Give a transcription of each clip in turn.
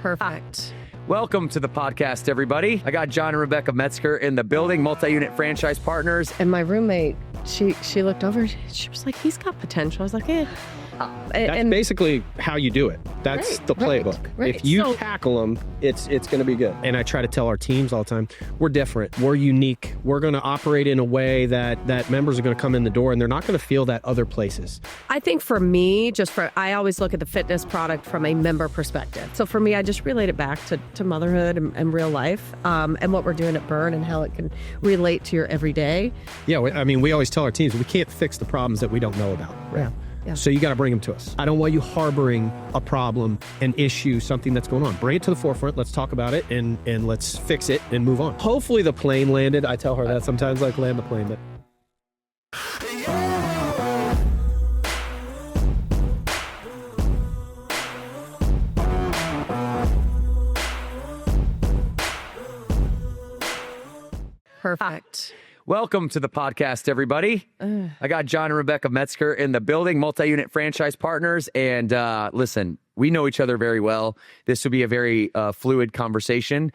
Perfect. Welcome to the podcast, everybody. I got John and Rebecca Metzger in the building, multi-unit franchise partners. And my roommate, she looked over, she was like, he's got potential. I was like, eh. That's basically how you do it. That's the playbook. Right. If you tackle them, it's going to be good. And I try to tell our teams all the time, we're different. We're unique. We're going to operate in a way that members are going to come in the door and they're not going to feel that other places. I think for me, I always look at the fitness product from a member perspective. So for me, I just relate it back to motherhood and real life and what we're doing at Burn and how it can relate to your everyday. Yeah, I mean, we always tell our teams, we can't fix the problems that we don't know about. Right? Yeah. So you got to bring them to us. I don't want you harboring a problem, an issue, something that's going on. Bring it to the forefront. Let's talk about it and let's fix it and move on. Hopefully the plane landed. I tell her that sometimes, like, land the plane. But Perfect. Welcome to the podcast, everybody. I got John and Rebecca Metzger in the building, multi-unit franchise partners. And listen, we know each other very well. This will be a very fluid conversation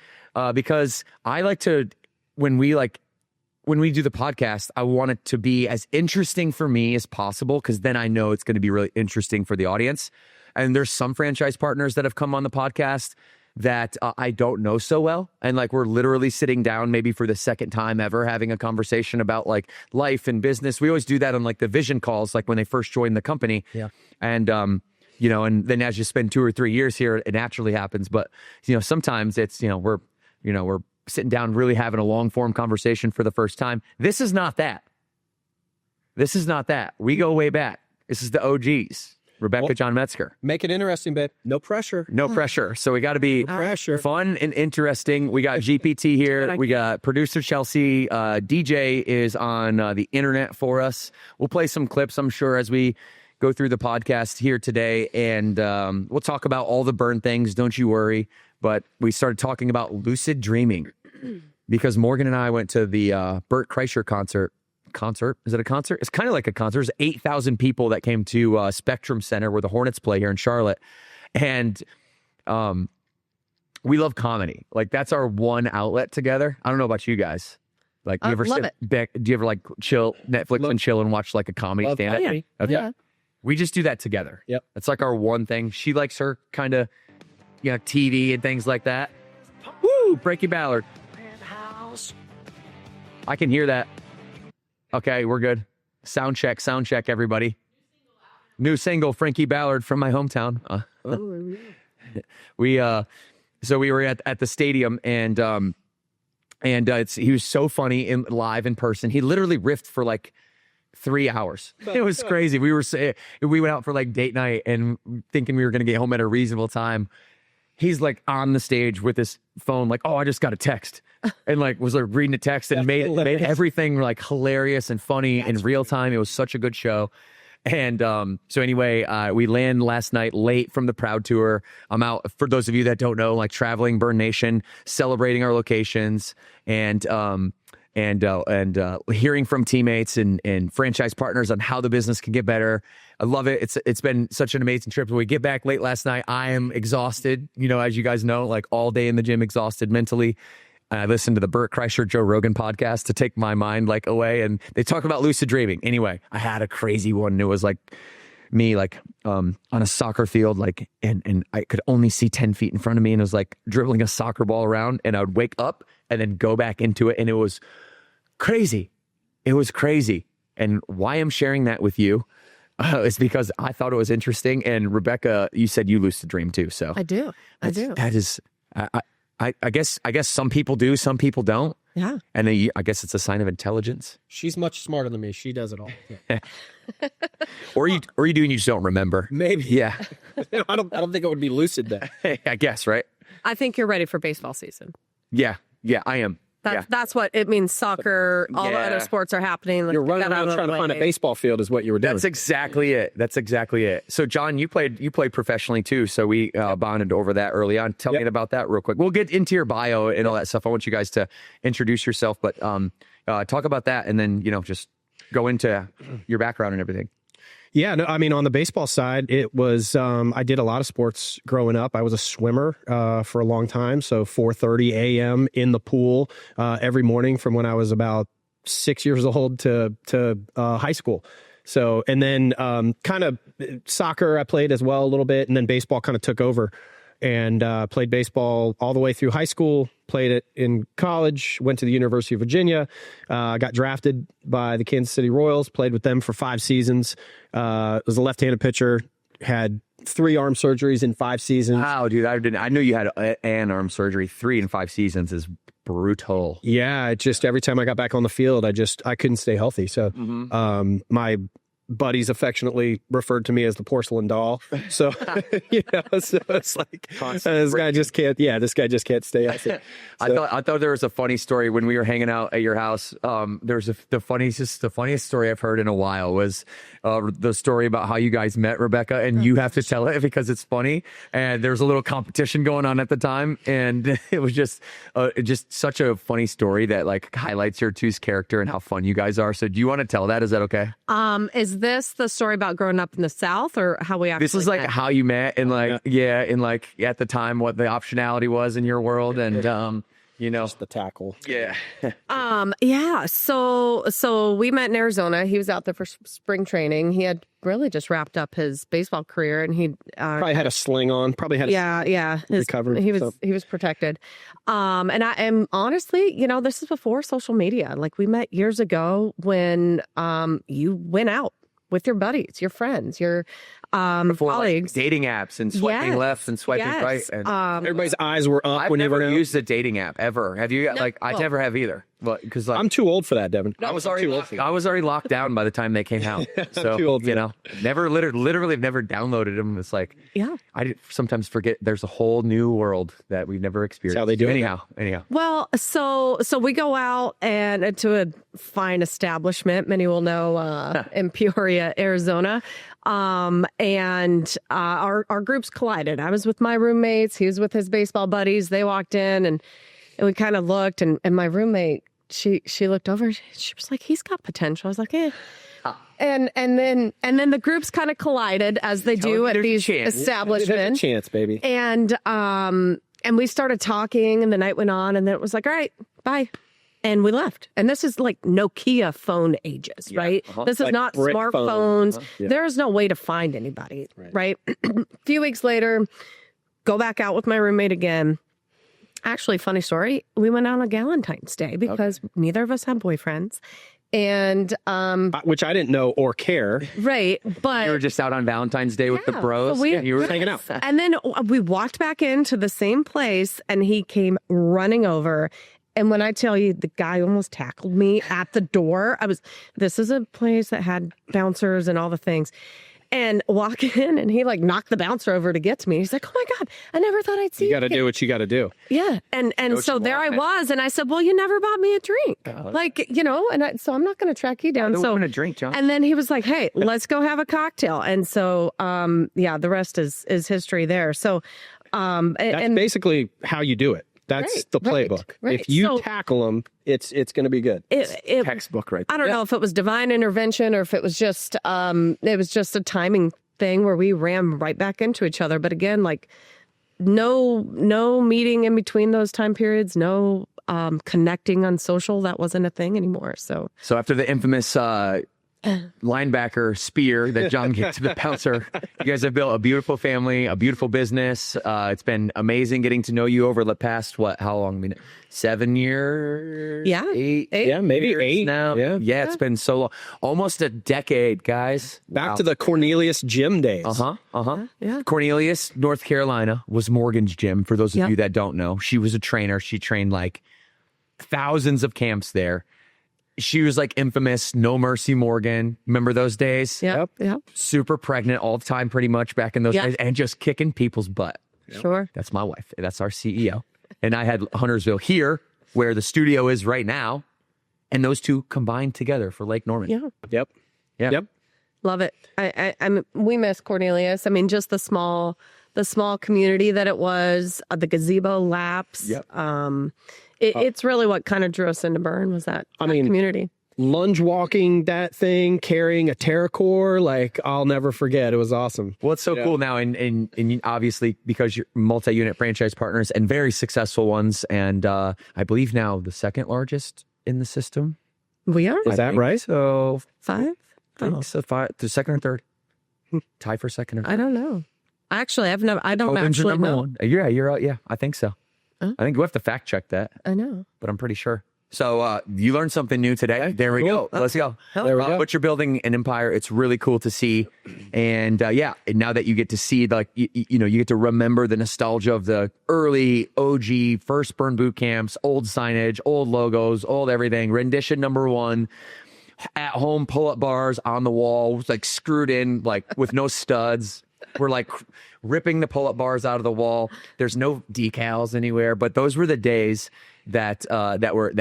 because I like to, when we do the podcast, I want it to be as interesting for me as possible because then I know it's going to be really interesting for the audience. And there's some franchise partners that have come on the podcast that I don't know so well. And like, we're literally sitting down maybe for the second time ever having a conversation about like life and business. We always do that on like the vision calls, like when they first joined the company. Yeah. And, and then as you spend 2 or 3 years here, it naturally happens. But, sometimes it's, we're sitting down really having a long form conversation for the first time. This is not that. We go way back. This is the OGs. Rebecca, John Metzger. make it interesting, babe. No pressure. No pressure. So we got to be fun and interesting. We got GPT here. We got producer Chelsea. DJ is on the internet for us. We'll play some clips, I'm sure, as we go through the podcast here today. And we'll talk about all the Burn things. Don't you worry. But we started talking about lucid dreaming because Morgan and I went to the Bert Kreischer concert. Is it a concert? It's kind of like a concert. There's 8,000 people that came to Spectrum Center where the Hornets play here in Charlotte. And we love comedy. Like, that's our one outlet together. I don't know about you guys. Like, you ever sit back? Do you ever like chill Netflix and chill and watch like a comedy stand-up? Okay. Yeah. We just do that together. Yep. It's like our one thing. She likes her kind of, TV and things like that. Woo! Breaky Ballard. I can hear that. Okay, we're good. Sound check, everybody. New single, Frankie Ballard from my hometown. We were at the stadium and he was so funny live in person. He literally riffed for like 3 hours. It was crazy. We went out for like date night and thinking we were going to get home at a reasonable time. He's like on the stage with his phone, like, oh, I just got a text. And like was like reading the text and made everything like hilarious and funny in real time. It was such a good show. And so anyway, we land last night late from the Proud Tour. I'm out, for those of you that don't know, like traveling Burn Nation, celebrating our locations and hearing from teammates and franchise partners on how the business can get better. I love it. It's been such an amazing trip. When we get back late last night, I am exhausted, as you guys know, like all day in the gym, exhausted mentally. I listened to the Bert Kreischer, Joe Rogan podcast to take my mind like away. And they talk about lucid dreaming. Anyway, I had a crazy one. It was like me, like on a soccer field, like, and I could only see 10 feet in front of me. And it was like dribbling a soccer ball around and I would wake up and then go back into it. And it was crazy. It was crazy. And why I'm sharing that with you is because I thought it was interesting. And Rebecca, you said you lucid dream too. So I do. That is, I guess some people do, some people don't. Yeah. And then I guess it's a sign of intelligence. She's much smarter than me. She does it all. Yeah. or you do and you just don't remember. Maybe. Yeah. I don't think it would be lucid then. I guess, right? I think you're ready for baseball season. Yeah, I am. That's what it means. Soccer, all the other sports are happening. Like, you're running around trying to find a baseball field is what you were doing. That's exactly it. So John, you played professionally too. So we bonded over that early on. Tell me about that real quick. We'll get into your bio and all that stuff. I want you guys to introduce yourself, but talk about that and then, just go into your background and everything. Yeah, no, I mean, on the baseball side, it was, I did a lot of sports growing up. I was a swimmer for a long time. So 4:30 a.m. in the pool every morning from when I was about 6 years old to high school. So, and then kind of soccer I played as well a little bit, and then baseball kind of took over, and played baseball all the way through high school, played it in college, went to the University of Virginia, got drafted by the Kansas City Royals, played with them for 5 seasons, was a left-handed pitcher, had 3 arm surgeries in 5 seasons. Wow, dude, I knew you had an arm surgery. 3 in 5 seasons is brutal. Yeah, it just every time I got back on the field, I couldn't stay healthy. So my buddies affectionately referred to me as the porcelain doll. So, so it's like, this guy just can't stay healthy. So, I thought there was a funny story when we were hanging out at your house. There's the funniest story I've heard in a while was the story about how you guys met, Rebecca, and you have to tell it because it's funny. And there's a little competition going on at the time, and it was just such a funny story that like highlights your two's character and how fun you guys are. So, do you want to tell that? Is that okay? Is this the story about growing up in the South, or how we actually This is like met? how you met, and like and like at the time what the optionality was in your world, and just the tackle. yeah. So we met in Arizona. He was out there for spring training. He had really just wrapped up his baseball career, and he Probably had a sling on. Probably had recovered. He was protected. And I am honestly, this is before social media. Like we met years ago when you went out with your buddies, your friends, your Before colleagues. like dating apps and swiping Yes. left and swiping Yes. right. And Everybody's eyes were up I've when you never were out. used a dating app ever. Have you? No. Like I Well- never have either. Well, because like I'm too old for that, Devin. I was I'm already too old for that. I was already locked down by the time they came out. So too old for never literally never downloaded them. It's like Yeah. I sometimes forget there's a whole new world that we've never experienced. how they do it. Anyhow. Well, so we go out and to a fine establishment, many will know, in Peoria, Arizona. And our groups collided. I was with my roommates. He was with his baseball buddies. They walked in and we kind of looked, and my roommate, she looked over. She was like, "He's got potential." I was like, "Eh." And then the groups kind of collided as they do at there's a these chance. There's a establishments. chance, baby. And we started talking, and the night went on, and then it was like, "All right, bye." And we left. And this is like Nokia phone ages, right? This is Like not brick smartphones. phone. Yeah. There is no way to find anybody, right? A few weeks later, go back out with my roommate again. Actually, funny story. We went out on Valentine's Day because neither of us had boyfriends. And, Which I didn't know or care. right. But You were just out on Valentine's Day with the Yeah, bros. so we- you were Hanging out. And then we walked back into the same place, and he came running over. And when I tell you, the guy almost tackled me at the door. This is a place that had bouncers and all the things. And walk in, and he like knocked the bouncer over to get to me. He's like, "Oh my God, I never thought I'd see You you." got to do what you got to do. Yeah. And what so you there want, I man. was. And I said, "Well, you never bought me a drink." So I'm not going to track you down. I So want a drink, John. and then he was like, "Hey, let's go have a cocktail." And so, the rest is history there. So, That's basically how you do it. That's Right, the right, playbook. right. If you So- tackle them, it's going to be good. it Textbook right I don't know if it was divine intervention or if it was just a timing thing where we ran right back into each other. But again, like no meeting in between those time periods, no connecting on social. That wasn't a thing anymore. So So after the infamous linebacker spear that John gave to the bouncer, you guys have built a beautiful family, a beautiful business. It's been amazing getting to know you over the past, how long? I mean, 7 years? Yeah. Eight Yeah, maybe years 8 now. Yeah. It's been so long. Almost a decade, guys. Back to the Cornelius gym days. yeah. Cornelius, North Carolina, was Morgan's gym. For those of Yep. you that don't know, she was a trainer. She trained like thousands of camps there. She was like infamous, No Mercy Morgan. Remember those days? Yep. Yep. Super pregnant all the time, pretty much back in those Yeah. days, and just kicking people's butt. Sure. That's my wife. That's our CEO. And I had Huntersville here, where the studio is right now, and those two combined together for Lake Norman. Yeah. Yep. Yeah. Yep. Love it. We miss Cornelius. I mean, just the small community that it was, the gazebo laps. Yep. It's really what kind of drew us into Burn was that community. lunge walking that thing, carrying a TerraCore, like I'll never forget. It was awesome. Well, it's so cool now, and obviously because you're multi-unit franchise partners and very successful ones, and I believe now the second largest in the system. We are? Is that right? So 5? I think so. The second or third, tie for second or third. I don't know. Actually, I don't Hogan's your actually number know. one. You're out. Yeah, I think so. I think we have to fact check that, I know. but I'm pretty sure. So you learned something new today. There we go. Let's go. There we go. But you're building an empire. It's really cool to see. And and now that you get to see, like, you know, you get to remember the nostalgia of the early OG first burn boot camps, old signage, old logos, old everything. Rendition number 1, at home pull-up bars on the wall, like screwed in, like with no studs. We're like ripping the pull-up bars out of the wall. There's no decals anywhere, but those were the days that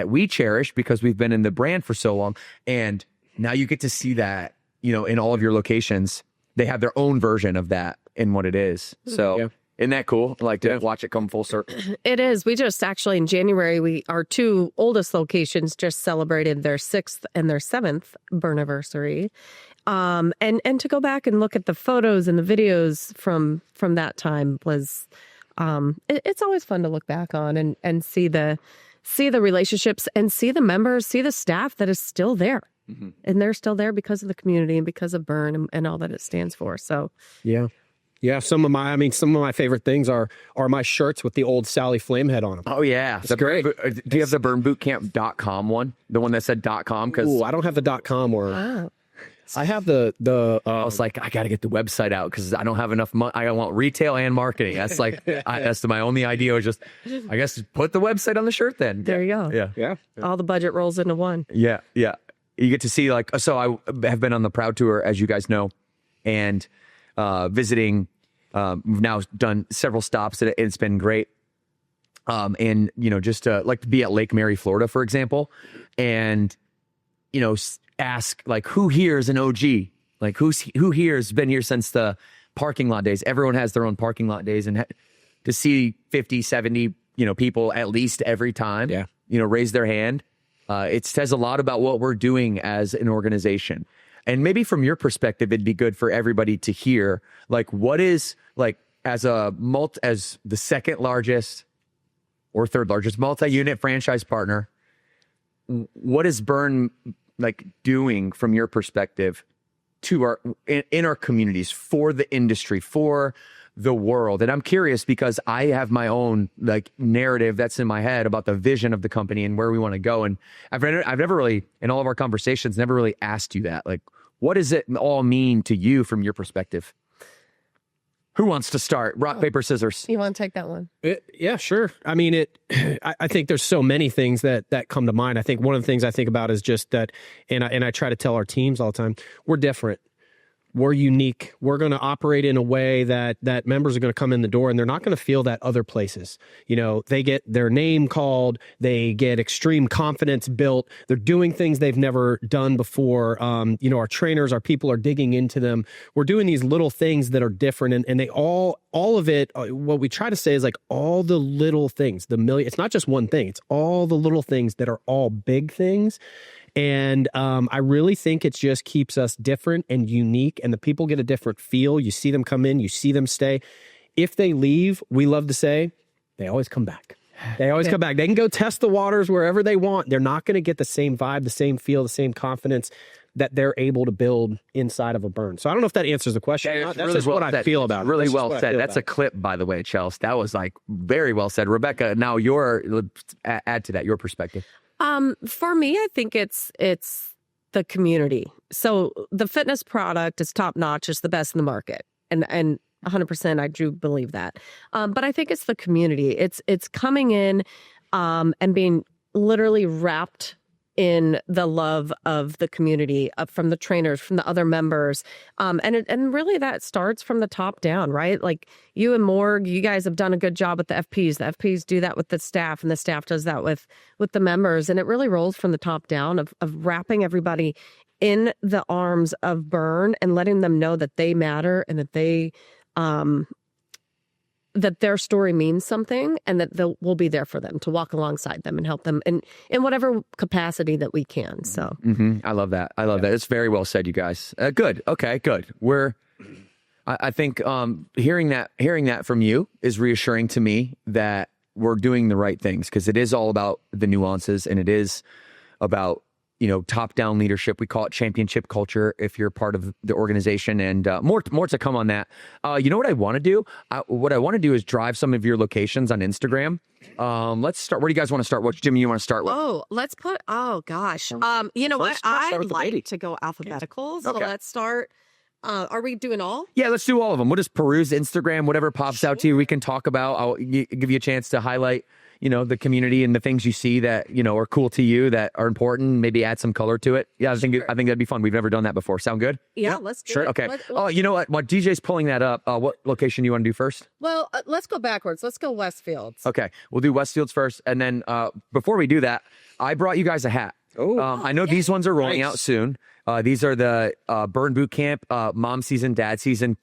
we cherish because we've been in the brand for so long. And now you get to see that, you know, in all of your locations. They have their own version of that in what it is. So isn't that cool? Like to watch it come full circle. It is. We just actually in January, our 2 oldest locations just celebrated their 6th and their 7th burn anniversary. And to go back and look at the photos and the videos from that time was, it's always fun to look back on and see the relationships and see the members, see the staff that is still there. Mm-hmm. And they're still there because of the community and because of Burn and all that it stands for. So Yeah, some of my favorite things are my shirts with the old Sally Flamehead on them. Oh yeah, it's great. Do you have the burnbootcamp.com one? The one that said .com? Because I don't have the .com or I have the I was like, I got to get the website out because I don't have enough money. I want retail and marketing. That's like that's my only idea was just, I guess, put the website on the shirt then. There you go. Yeah. All the budget rolls into one. Yeah. You get to see, like, so I have been on the Proud Tour, as you guys know, and visiting. We've now done several stops and it's been great. And, you know, just like to be at Lake Mary, Florida, for example, and, you know, ask like, who here is an OG? Like who here has been here since the parking lot days? Everyone has their own parking lot days, and to see 50, 70, you know, people at least every time, you know, raise their hand. It says a lot about what we're doing as an organization. And maybe from your perspective, it'd be good for everybody to hear, like, what is, like, as the second largest or third largest multi-unit franchise partner, what is Burn like doing from your perspective to in our communities, for the industry, for the world? And I'm curious because I have my own like narrative that's in my head about the vision of the company and where we want to go. And I've never really, in all of our conversations, never really asked you that. Like, what does it all mean to you from your perspective? Who wants to start? Rock, paper, scissors. You want to take that one? Yeah, sure. I mean, I think there's so many things that come to mind. I think one of the things I think about is just that, and I try to tell our teams all the time, we're different. We're unique. We're going to operate in a way that members are going to come in the door and they're not going to feel that other places. You know, they get their name called, they get extreme confidence built. They're doing things they've never done before. You know, our trainers, our people are digging into them. We're doing these little things that are different, and they all of it, what we try to say is like all the little things, it's not just one thing. It's all the little things that are all big things. And I really think it just keeps us different and unique, and the people get a different feel. You see them come in, you see them stay. If they leave, we love to say, they always come back. They always come back. They can go test the waters wherever they want. They're not going to get the same vibe, the same feel, the same confidence that they're able to build inside of a Burn. So I don't know if that answers the question. Yeah, that's really just well what said. I feel about it. Really well said. That's a clip, by the way, Chelsea. That was like very well said. Rebecca, now add to that, your perspective. For me, I think it's the community. So the fitness product is top notch. It's the best in the market. And 100%, I do believe that. But I think it's the community. It's coming in, and being literally wrapped in the love of the community, from the trainers, from the other members. And really that starts from the top down, right? Like you and Morg, you guys have done a good job with the FPs. The FPs do that with the staff, and the staff does that with the members. And it really rolls from the top down of wrapping everybody in the arms of Burn and letting them know that they matter and that they that their story means something, and that we'll be there for them to walk alongside them and help them in whatever capacity that we can. So I love that. I love that. It's very well said, you guys. Good. Okay, good. I think hearing that from you is reassuring to me that we're doing the right things, because it is all about the nuances, and it is about, top-down leadership. We call it championship culture if you're part of the organization, and more to come on that. You know what I want to do? What I want to do is drive some of your locations on Instagram. Let's start. Where do you guys want to start? What, Jimmy, you want to start with? Oh gosh. You know what? I like to go alphabetical. So let's start. Are we doing all? Yeah, let's do all of them. We'll just peruse Instagram, whatever pops out to you. We can talk about. I'll give you a chance to highlight, the community and the things you see that, are cool to you, that are important. Maybe add some color to it. Yeah, I think that'd be fun. We've never done that before. Sound good? Yeah, let's do it. Okay. You know what? While DJ's pulling that up, what location you want to do first? Well, let's go backwards. Let's go Westfields. Okay, we'll do Westfields first, and then before we do that, I brought you guys a hat. I know these ones are rolling out soon. These are the Burn Boot Camp Mom Season, Dad Season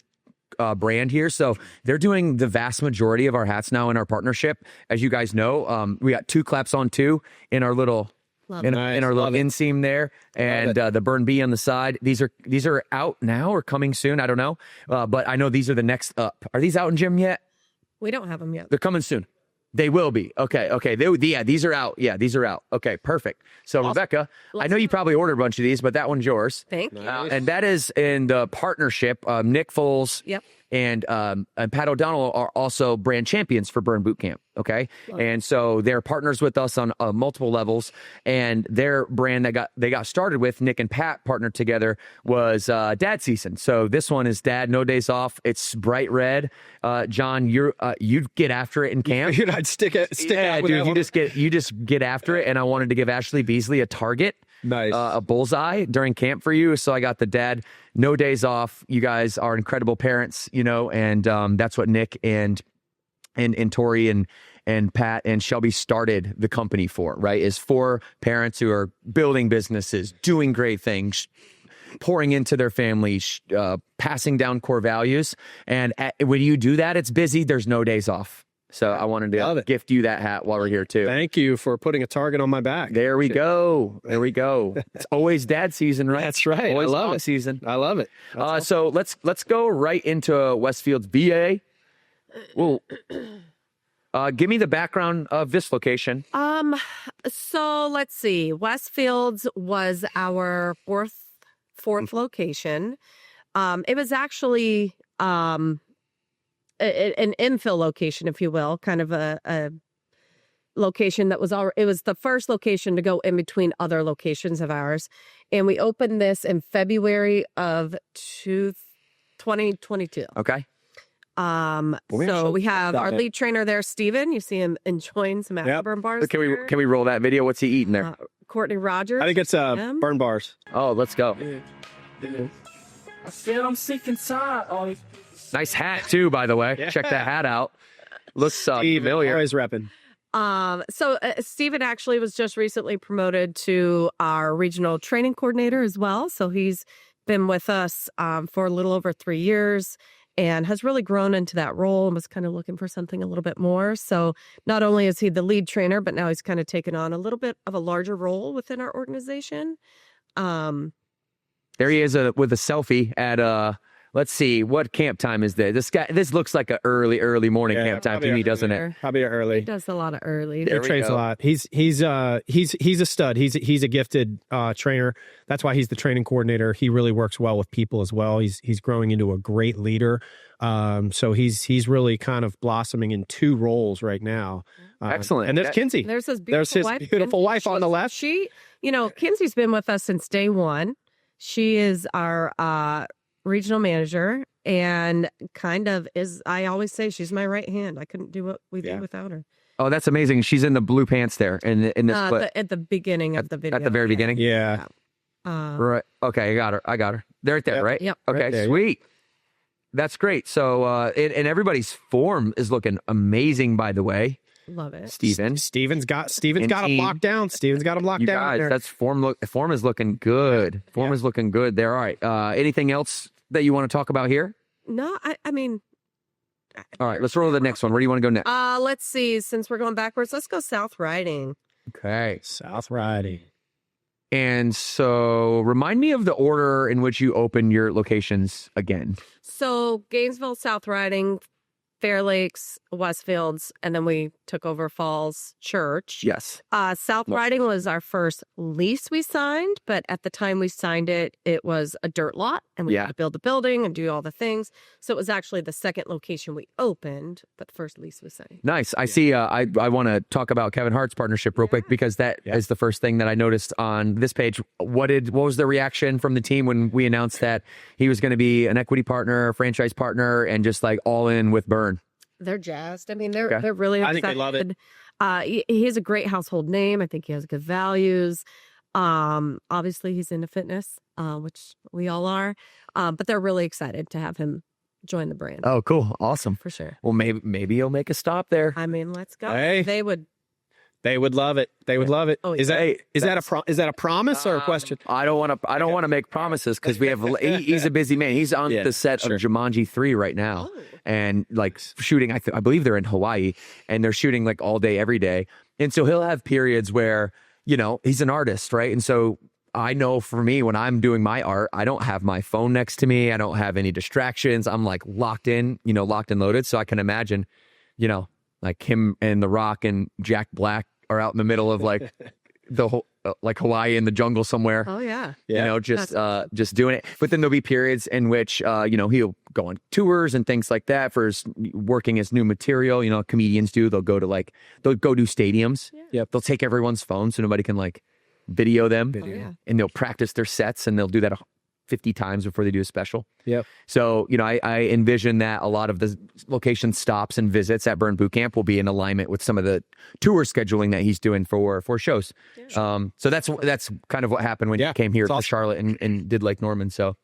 brand here. So they're doing the vast majority of our hats now in our partnership. As you guys know, we got 2 claps on 2 in our little in our little inseam there, and the Burn B on the side. These are out now or coming soon. I don't know, but I know these are the next up. Are these out in Jim yet? We don't have them yet. They're coming soon. They will be. Okay. These are out. Yeah, these are out. Okay, perfect. So, awesome. Rebecca, I know you probably ordered a bunch of these, but that one's yours. Thank you. And that is in the partnership. Nick Foles and Pat O'Donnell are also brand champions for Burn Boot Camp. Okay. And so they're partners with us on multiple levels. And their brand they got started with, Nick and Pat partnered together, was Dad Season. So this one is Dad, No Days Off. It's bright red. John, you'd get after it in camp. I'd stick it. Yeah, dude, you just get after it. And I wanted to give Ashley Beasley a target. Nice. A bullseye during camp for you. So I got the Dad, No Days Off. You guys are incredible parents, and that's what Nick and Tori and Pat and Shelby started the company for, right? Is for parents who are building businesses, doing great things, pouring into their families, passing down core values. And when you do that, it's busy. There's no days off. So I wanted to gift you that hat while we're here too. Thank you for putting a target on my back. There we go. It's always Dad season, right? That's right. Always I love it. Season. I love it. So let's go right into Westfield's BA. Well, give me the background of this location. So let's see. Westfields was our fourth location. It was actually an infill location, if you will, kind of a location that was it was the first location to go in between other locations of ours. And we opened this in February of 2022. Okay. So we have our lead trainer there, Steven. You see him enjoying some Afterburn bars. Can we roll that video? What's he eating there? Courtney Rogers. I think it's burn bars. Oh, let's go. I said I'm sick and tired. Nice hat too, by the way. Check that hat out. Looks familiar. Always repping. So Steven actually was just recently promoted to our regional training coordinator as well. So he's been with us for a little over 3 years and has really grown into that role and was kind of looking for something a little bit more. So not only is he the lead trainer, but now he's kind of taken on a little bit of a larger role within our organization. There he is with a selfie at let's see, what camp time is this? This looks like an early morning camp time to me, doesn't it? Probably early. He does a lot of early. He trains a lot. He's a stud. He's a gifted trainer. That's why he's the training coordinator. He really works well with people as well. He's growing into a great leader. So he's really kind of blossoming in 2 roles right now. Excellent. And there's Kinsey. There's his beautiful wife on the left. She, Kinsey's been with us since day one. She is our regional manager and kind of I always say she's my right hand. I couldn't do what we do without her. Oh, that's amazing. She's in the blue pants there in this clip. At the beginning of the video. At the very beginning? Yeah. Right. Okay, I got her. They're right there, right? Yep. Okay, right there, sweet. That's great. So, and everybody's form is looking amazing, by the way. Love it. Steven's got him locked down. Steven's got him locked down. Guys, that's form is looking good. Form is looking good there. All right. Anything else that you want to talk about here? No, I mean, All right, let's roll to the next one. Where do you want to go next? Let's see. Since we're going backwards, let's go South Riding. Okay. South Riding. And so remind me of the order in which you opened your locations again. So Gainesville, South Riding, Fair Lakes, Westfields, and then we took over Falls Church. Yes. South Riding was our first lease we signed, but at the time we signed it, it was a dirt lot, and we had to build the building and do all the things. So it was actually the second location we opened, but the first lease was signed. Nice. I see. I want to talk about Kevin Hart's partnership real quick because that is the first thing that I noticed on this page. What was the reaction from the team when we announced that he was going to be an equity partner, franchise partner, and just like all in with Burn? They're jazzed. I mean, they're really excited. I think they love it. He has a great household name. I think he has good values. Obviously, he's into fitness, which we all are. But they're really excited to have him join the brand. Oh, cool. Awesome. For sure. Well, maybe he'll make a stop there. I mean, let's go. Hey. They would love it. They would love it. Oh, Is that a promise or a question? I don't want to make promises because we have. He's a busy man. He's on the set of Jumanji 3 right now, and like shooting. I believe they're in Hawaii, and they're shooting like all day, every day. And so he'll have periods where he's an artist, right? And so I know for me, when I'm doing my art, I don't have my phone next to me. I don't have any distractions. I'm like locked in, locked and loaded. So I can imagine, like him and The Rock and Jack Black are out in the middle of like the whole, like Hawaii in the jungle somewhere. Oh yeah. Just doing it. But then there'll be periods in which, he'll go on tours and things like that for working his new material. Comedians do. They'll go do stadiums. Yeah. They'll take everyone's phone so nobody can like video them. And they'll practice their sets, and they'll do that 50 times before they do a special. Yep. So, I envision that a lot of the location stops and visits at Burn Boot Camp will be in alignment with some of the tour scheduling that he's doing for shows. Yeah. So that's kind of what happened when he came here to Charlotte and did Lake Norman. So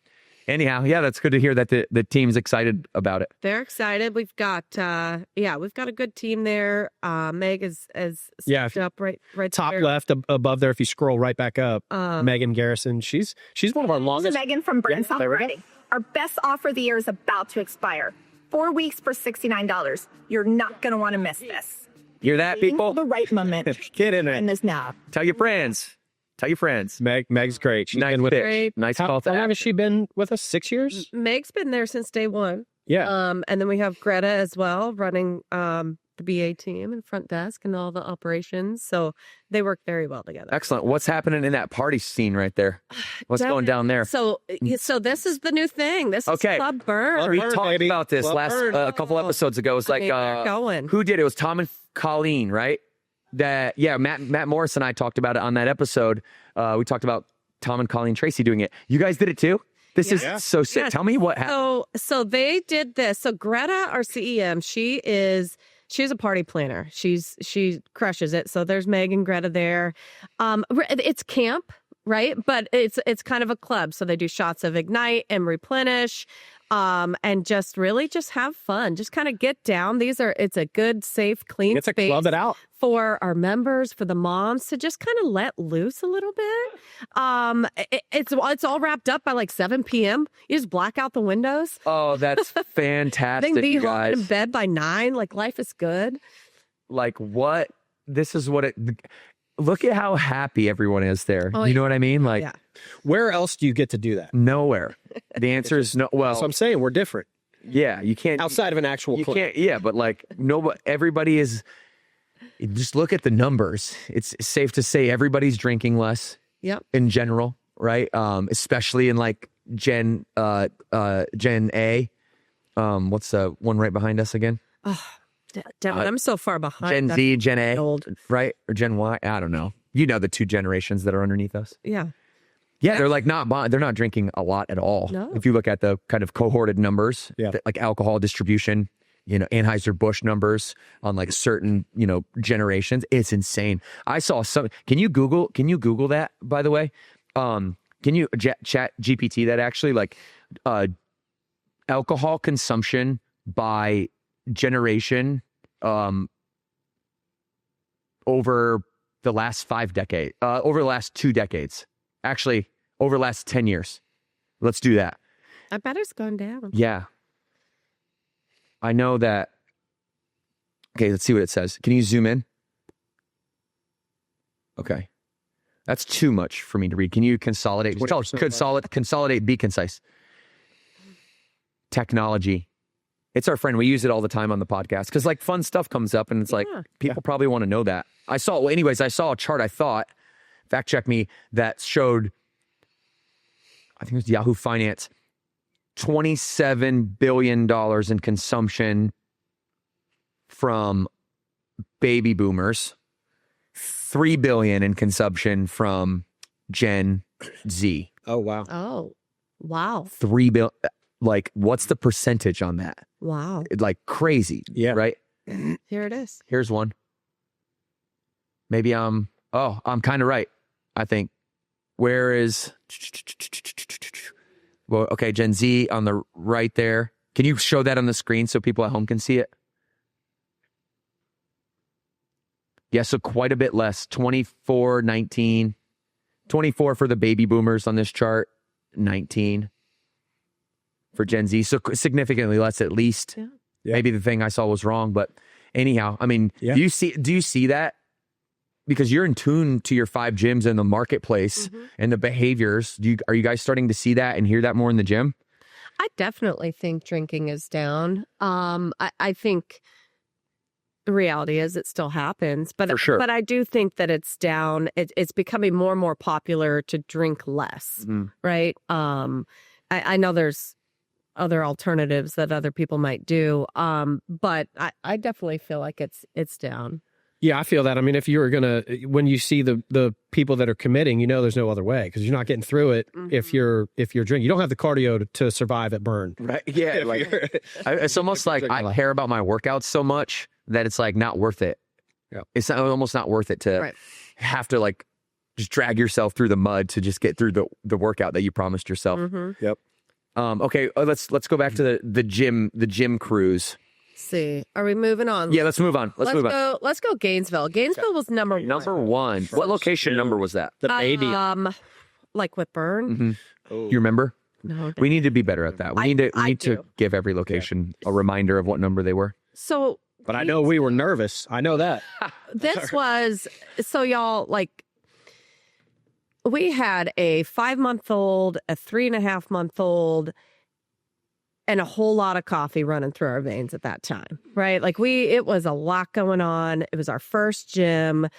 anyhow, that's good to hear that the team's excited about it. They're excited. We've got we've got a good team there. Meg is up right top there. left above there. If you scroll right back up, Megan Garrison. She's one of our longest. Megan from Burn South Riding. Our best offer of the year is about to expire. 4 weeks for $69. You're not going to want to miss this. Hear that, people? The right moment. Get in it. And this now. Tell your friends. Meg's great. She's been with us. Nice How call. long has she been with us? 6 years? Meg's been there since day one. Yeah. And then we have Greta as well running the BA team and front desk and all the operations. So they work very well together. Excellent. What's happening in that party scene right there? What's going down there? So this is the new thing. This is Club Burn. We talked about this a couple episodes ago. It was like, who did it? It was Tom and Colleen, right? Matt Morris and I talked about it on that episode. We talked about Tom and Colleen Tracy doing it. You guys did it too? This is so sick. Yeah. Tell me what happened. So they did this. So Greta, our CEM, she's a party planner. She crushes it. So there's Meg and Greta there. It's camp, right? But it's kind of a club. So they do shots of Ignite and Replenish. And just have fun. Just kind of get down. It's a good, safe, clean space. Club it out. For our members, for the moms to just kind of let loose a little bit. It's all wrapped up by like 7 p.m. You just black out the windows. Oh, that's fantastic, They can be you home guys. in bed by 9. Like life is good. Like what? This is what it. Look at how happy everyone is there. You know what I mean? Like, where else do you get to do that? Nowhere. The answer is no. Well, so I'm saying we're different. Yeah, you can't outside of an actual. You can't. Yeah, but like everybody is. Just look at the numbers. It's safe to say everybody's drinking less. Yep. In general, right? Especially in like Gen A. What's the one right behind us again? Oh, Devin, I'm so far behind. Gen Z, Gen A, old. Right? Or Gen Y? I don't know. The 2 generations that are underneath us. Yeah. Yeah, they're like they're not drinking a lot at all. No. If you look at the kind of cohorted numbers, like alcohol distribution, Anheuser-Busch numbers on like certain, generations, it's insane. I saw some. Can you Google that, by the way? Can you chat GPT that actually, like alcohol consumption by generation over the last 5 decades, over the last 2 decades, actually over the last 10 years. Let's do that. I bet it's gone down. Yeah. I know that. Okay, let's see what it says. Can you zoom in? Okay. That's too much for me to read. Can you consolidate? Consolidate, be concise. Technology. It's our friend. We use it all the time on the podcast because like fun stuff comes up and it's like people probably want to know that. I saw a chart, I thought, fact check me, that showed, I think it was Yahoo Finance, $27 billion in consumption from baby boomers, $3 billion in consumption from Gen Z. Oh, wow. Oh, wow. 3 billion. Like, what's the percentage on that? Wow. Like crazy. Yeah. Right? Here it is. Here's one. Maybe I'm kind of right, I think. Where is... Well, okay, Gen Z on the right there. Can you show that on the screen so people at home can see it? Yeah, so quite a bit less. 24, 19. 24 for the baby boomers on this chart. 19 for Gen Z. So significantly less, at least. Yeah. Maybe the thing I saw was wrong, but anyhow, I mean, Yeah. do you see that? Because you're in tune to your 5 gyms in the marketplace and the behaviors. Are you guys starting to see that and hear that more in the gym? I definitely think drinking is down. I think the reality is it still happens, but For sure. But I do think that it's down. It's becoming more and more popular to drink less, right? I know there's other alternatives that other people might do, but I definitely feel like it's down. Yeah, I feel that. I mean, if you were when you see the people that are committing, there's no other way because you're not getting through it if you're drinking. You don't have the cardio to survive at burn. Right. Yeah. Like, it's almost like I care about my workouts so much that it's like not worth it. Yeah. It's almost not worth it to have to like just drag yourself through the mud to just get through the workout that you promised yourself. Yep. Okay. Let's go back to the gym cruise. See, are we moving on? Yeah, let's move on. Let's move on. Let's go Gainesville. Gainesville was number one. Number one. What location number was that? The baby. Like with Burn. You remember? No. We need to be better at that. We need I to do. give every location a reminder of what number they were. So, But I know we were nervous. I know that. this was so y'all like. We had a 5-month-old, a 3.5-month-old, and a whole lot of coffee running through our veins at that time, right? Like it was a lot going on. It was our first gym,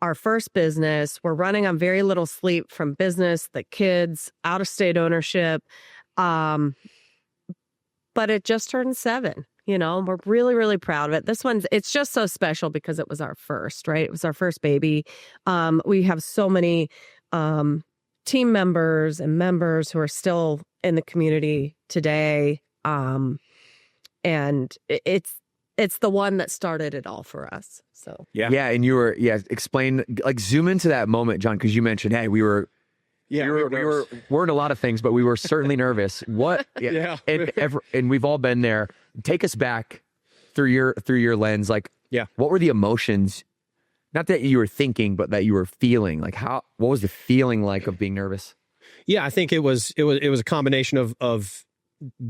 our first business. We're running on very little sleep from business, the kids, out of state ownership. But it just turned 7, we're really, really proud of it. It's just so special because it was our first, right? It was our first baby. We have so many team members and members who are still in the community today. And it's the one that started it all for us. So Yeah, and you were explain, like, zoom into that moment, John, because you mentioned, hey, we weren't a lot of things, but we were certainly nervous. What? Yeah. And we've all been there. Take us back through your lens. Like, what were the emotions? Not that you were thinking, but that you were feeling. Like, what was the feeling like of being nervous? Yeah, I think it was a combination of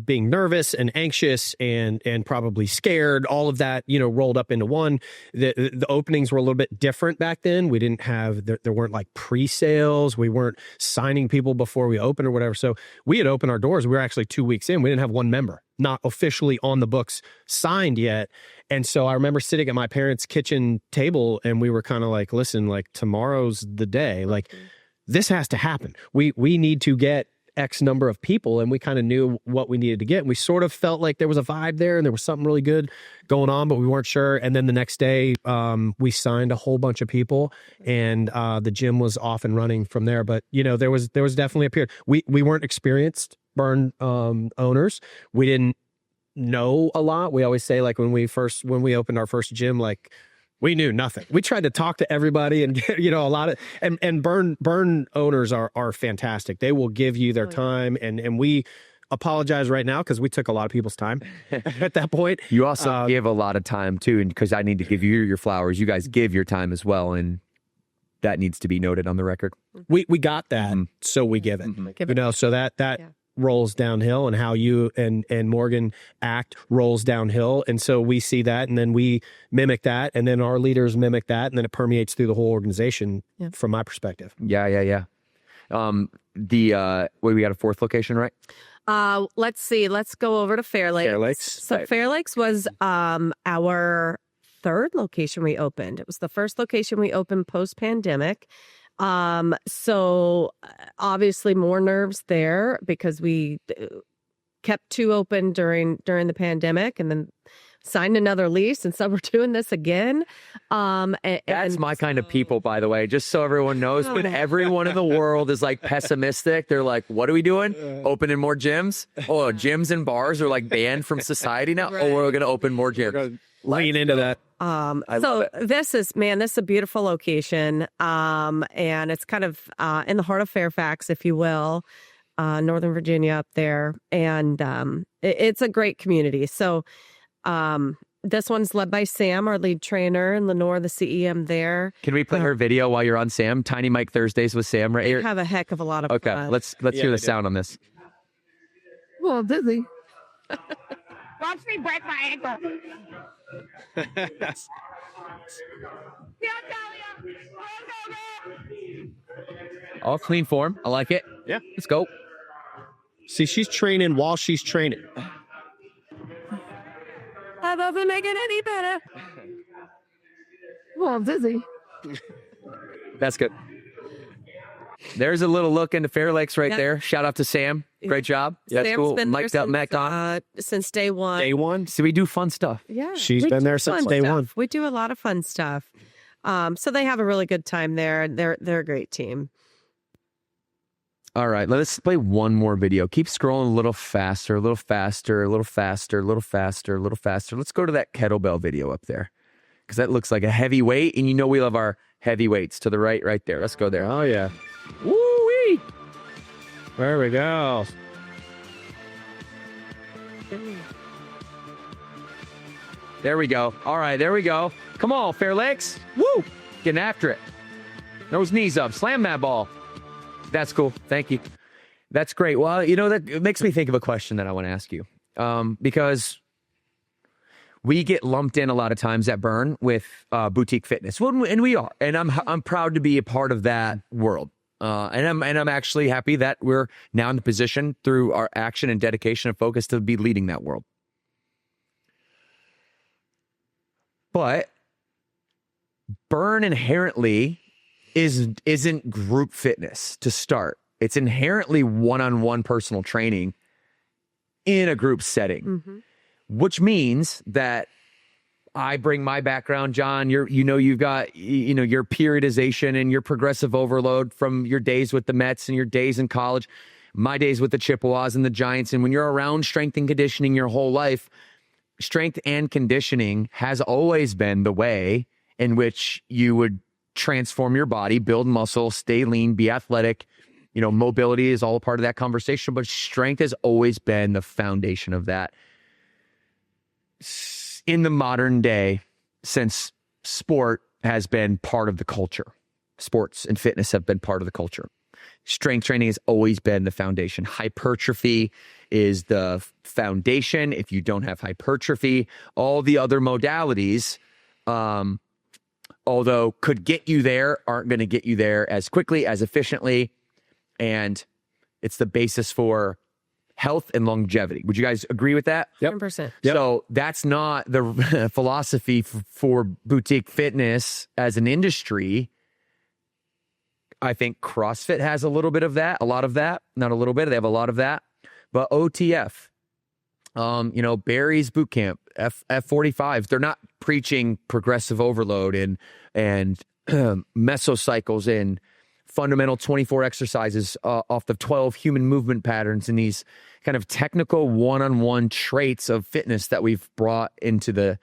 being nervous and anxious and probably scared, all of that, rolled up into one. The openings were a little bit different back then. We didn't have, there weren't like pre-sales. We weren't signing people before we opened or whatever. So we had opened our doors. We were actually 2 weeks in. We didn't have one member, not officially on the books signed yet. And so I remember sitting at my parents' kitchen table and we were kind of like, listen, like tomorrow's the day. Like this has to happen. We need to get X number of people, and we kind of knew what we needed to get. And we sort of felt like there was a vibe there and there was something really good going on, but we weren't sure. And then the next day, we signed a whole bunch of people and the gym was off and running from there. But, there was definitely a period. We weren't experienced burn owners. We didn't know a lot. We always say, like, when we opened our first gym, like, we knew nothing. We tried to talk to everybody and, a lot of, and burn owners are fantastic. They will give you their time. And we apologize right now because we took a lot of people's time at that point. You also give a lot of time too. And because I need to give you your flowers, you guys give your time as well. And that needs to be noted on the record. We got that. So we give it, so that rolls downhill, and how you and Morgan act rolls downhill. And so we see that, and then we mimic that, and then our leaders mimic that, and then it permeates through the whole organization from my perspective. Yeah. We got a fourth location, right? Let's see. Let's go over to Fair Lakes. Fair Lakes. So Right. Fair Lakes was our third location we opened. It was the first location we opened post-pandemic. So obviously more nerves there because we kept 2 open during the pandemic, and then signed another lease, and so we're doing this again. That's my kind of people, by the way, just so everyone knows. When everyone in the world is like pessimistic, they're like, what are we doing? Opening more gyms? Oh, gyms and bars are like banned from society now? Oh, we're going to open more gyms. Lean into that. So this is a beautiful location. And it's kind of in the heart of Fairfax, if you will, Northern Virginia up there. And it's a great community. So this one's led by Sam, our lead trainer, and Lenore, the CEM there. Can we play her video while you're on Sam? Tiny Mike Thursdays with Sam right here. Have a heck of a lot of Okay, fun. let's hear the sound on this. Well, I'm dizzy. Watch me break my ankle. All clean form. I like it. Yeah. Let's go. See, she's training while she's training. That doesn't make it any better. Well, I'm dizzy. That's good. There's a little look into Fair Lakes right there. Shout out to Sam. Great job. Yeah, that's Sam's cool. been Mic'd there up, Mac on. since day one. Day one. So we do fun stuff. Yeah, She's we been do there since fun day stuff. one. We do a lot of fun stuff. So they have a really good time there. They're a great team. All right, let's play one more video. Keep scrolling a little faster, a little faster, a little faster, a little faster, a little faster. Let's go to that kettlebell video up there because that looks like a heavy weight, and you know we love our heavy weights to the right there. Let's go there. Oh, yeah. Woo-wee! There we go. There we go. All right, there we go. Come on, Fair Lakes. Woo! Getting after it. Those knees up. Slam that ball. That's cool. Thank you. That's great. Well, you know, that it makes me think of a question that I want to ask you. Because we get lumped in a lot of times at Burn with boutique fitness. Well, and we are. And I'm proud to be a part of that world. And I'm actually happy that we're now in the position through our action and dedication and focus to be leading that world. But Burn inherently isn't group fitness to start. It's inherently one-on-one personal training in a group setting, which means that I bring my background, John. You've got your periodization and your progressive overload from your days with the Mets and your days in college, my days with the Chippewas and the Giants. And when you're around strength and conditioning your whole life, strength and conditioning has always been the way in which you would transform your body, build muscle, stay lean, be athletic. You know, mobility is all a part of that conversation, but strength has always been the foundation of that. In the modern day, since sport has been part of the culture, sports and fitness have been part of the culture. Strength training has always been the foundation. Hypertrophy is the foundation. If you don't have hypertrophy, all the other modalities, although could get you there, aren't going to get you there as quickly, as efficiently. And it's the basis for health and longevity. Would you guys agree with that? 100%. Yep. So that's not the philosophy for boutique fitness as an industry. I think CrossFit has a little bit of that, a lot of that, not a little bit. They have a lot of that. But OTF, Barry's boot camp, F45s, they're not preaching progressive overload and mesocycles and fundamental 24 exercises off the 12 human movement patterns and these kind of technical one-on-one traits of fitness that we've brought into the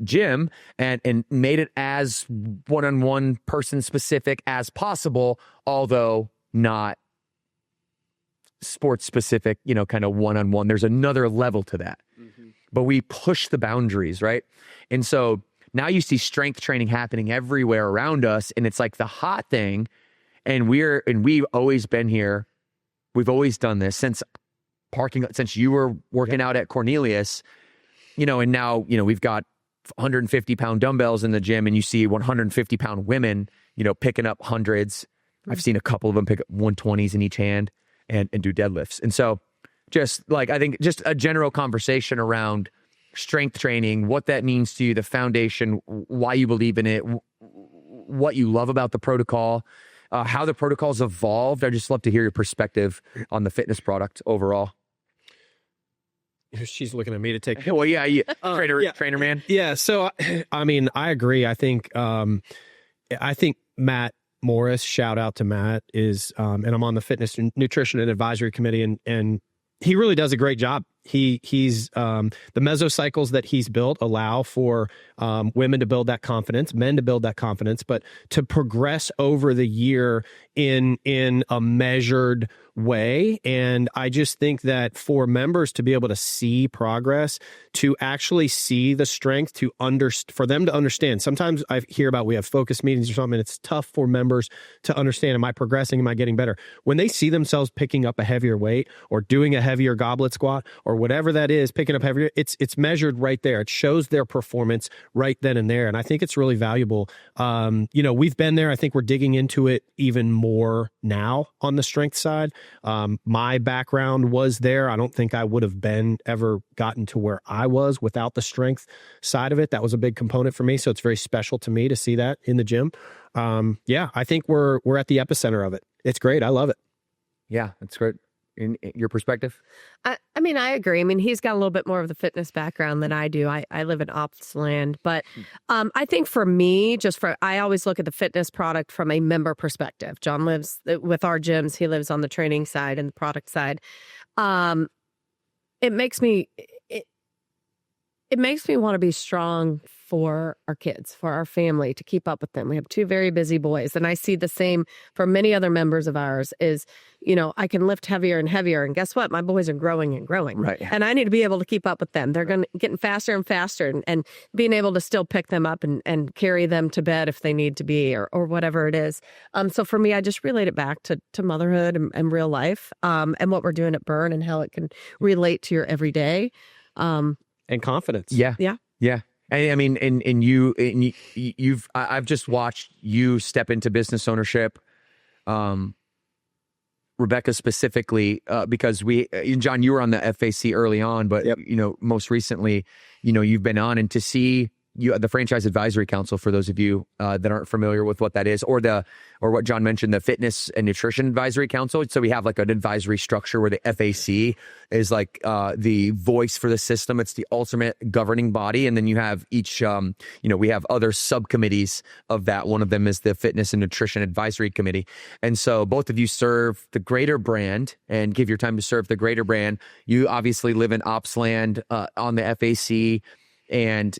gym and made it as one-on-one person specific as possible, although not sports specific, kind of one-on-one. There's another level to that. But we push the boundaries, right? And so now you see strength training happening everywhere around us, and it's like the hot thing. And we've always been here. We've always done this since parking, since you were working out at Cornelius, and now, we've got 150-pound dumbbells in the gym, and you see 150-pound women, picking up hundreds. I've seen a couple of them pick up 120s in each hand and do deadlifts. And so just I think just a general conversation around strength training, what that means to you, the foundation, why you believe in it, what you love about the protocol, how the protocol's evolved. I'd just love to hear your perspective on the fitness product overall. She's looking at me to take. Well, yeah, trainer man. Yeah. So, I mean, I agree. I think Matt Morris, shout out to Matt, is, and I'm on the fitness and nutrition and advisory committee, and he really does a great job. He's the mesocycles that he's built allow for women to build that confidence, men to build that confidence, but to progress over the year in a measured way. And I just think that for members to be able to see progress, to actually see the strength, for them to understand. Sometimes I hear about we have focus meetings or something, and it's tough for members to understand, am I progressing? Am I getting better? When they see themselves picking up a heavier weight or doing a heavier goblet squat or whatever that is, picking up heavier, it's measured right there. It shows their performance right then and there. And I think it's really valuable. We've been there. I think we're digging into it even more now on the strength side. My background was there. I don't think I would have ever gotten to where I was without the strength side of it. That was a big component for me. So it's very special to me to see that in the gym. I think we're at the epicenter of it. It's great. I love it. Yeah, that's great. In your perspective? I mean, I agree. I mean, he's got a little bit more of the fitness background than I do. I live in ops land. But I think for me, I always look at the fitness product from a member perspective. John lives with our gyms. He lives on the training side and the product side. It makes me want to be strong for our kids, for our family, to keep up with them. We have two very busy boys. And I see the same for many other members of ours is, I can lift heavier and heavier. And guess what? My boys are growing and growing. Right. And I need to be able to keep up with them. They're getting faster and faster, and being able to still pick them up and carry them to bed if they need to be, or whatever it is. So for me, I just relate it back to motherhood and real life, and what we're doing at Burn and how it can relate to your everyday. And confidence. Yeah. Yeah. Yeah. I mean, I've just watched you step into business ownership. Rebecca specifically, because John, you were on the FAC early on, but yep. Most recently, you've been on, and to see the Franchise Advisory Council, for those of you that aren't familiar with what that is, or what John mentioned, the Fitness and Nutrition Advisory Council. So we have like an advisory structure where the FAC is like the voice for the system. It's the ultimate governing body. And then you have each, we have other subcommittees of that. One of them is the Fitness and Nutrition Advisory Committee. And so both of you serve the greater brand and give your time to serve the greater brand. You obviously live in ops land on the FAC. And,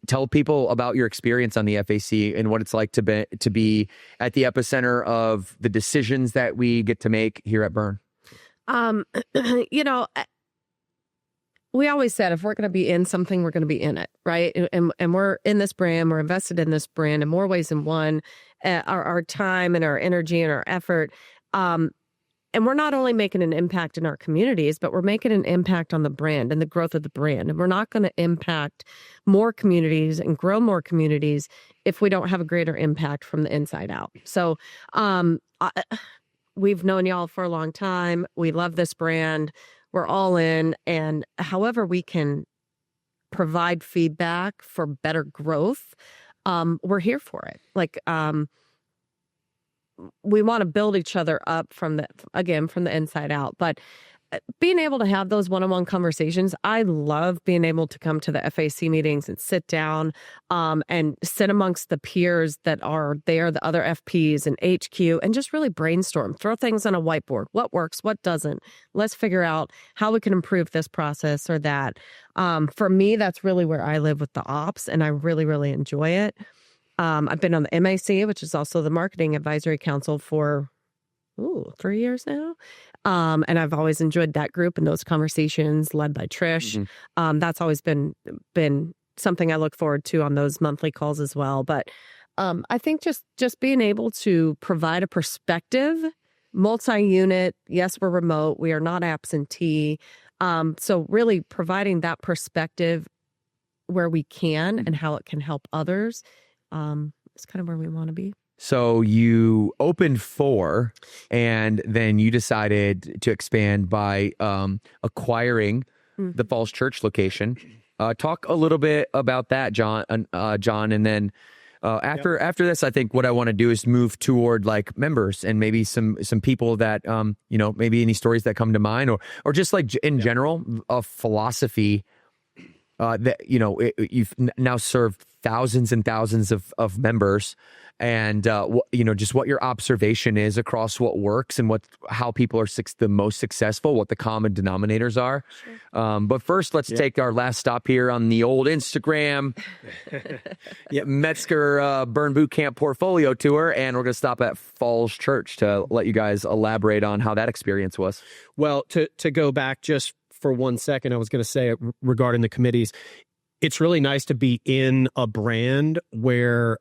tell people about your experience on the FAC and what it's like to be at the epicenter of the decisions that we get to make here at Burn. We always said, if we're going to be in something, we're going to be in it, right? And we're in this brand, we're invested in this brand in more ways than one, our time and our energy and our effort. And we're not only making an impact in our communities, but we're making an impact on the brand and the growth of the brand. And we're not going to impact more communities and grow more communities if we don't have a greater impact from the inside out. So we've known y'all for a long time. We love this brand. We're all in. And however we can provide feedback for better growth, we're here for it. We want to build each other up from the inside out. But being able to have those one-on-one conversations, I love being able to come to the FAC meetings and sit down and sit amongst the peers that are there, the other FPs and HQ, and just really brainstorm, throw things on a whiteboard. What works? What doesn't? Let's figure out how we can improve this process or that. For me, that's really where I live with the ops, and I really, really enjoy it. I've been on the MAC, which is also the Marketing Advisory Council, for 3 years now. And I've always enjoyed that group and those conversations led by Trish. Mm-hmm. That's always been something I look forward to on those monthly calls as well. But I think just being able to provide a perspective multi-unit. Yes, we're remote. We are not absentee. So really providing that perspective where we can and how it can help others is kind of where we want to be. So you opened 4, and then you decided to expand by acquiring the Falls Church location. Talk a little bit about that, John. And then after this, I think what I want to do is move toward like members and maybe some people that maybe any stories that come to mind, or just like in general a philosophy that you've now served thousands and thousands of members, and just what your observation is across what works and how people are the most successful, what the common denominators are. Sure. But first, let's take our last stop here on the old Instagram Metzger Burn Boot Camp portfolio tour, and we're going to stop at Falls Church to let you guys elaborate on how that experience was. Well, to go back just for 1 second, I was going to say regarding the committees, it's really nice to be in a brand where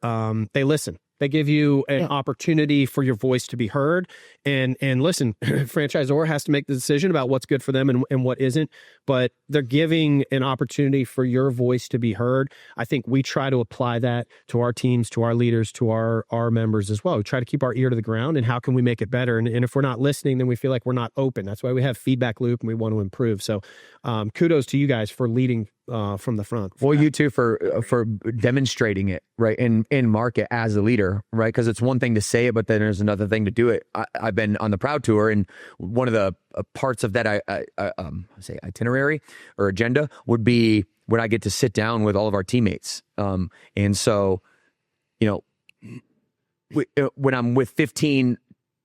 they listen. They give you an opportunity for your voice to be heard. And listen, franchisor has to make the decision about what's good for them and what isn't, but they're giving an opportunity for your voice to be heard. I think we try to apply that to our teams, to our leaders, to our members as well. We try to keep our ear to the ground, and how can we make it better? And if we're not listening, then we feel like we're not open. That's why we have feedback loop and we want to improve. So kudos to you guys for leading from the front. Well, you too for demonstrating it right in market as a leader, right? Because it's one thing to say it, but then there's another thing to do it. I've been on the Proud Tour, and one of the parts of that I say itinerary or agenda would be when I get to sit down with all of our teammates, and so when I'm with 15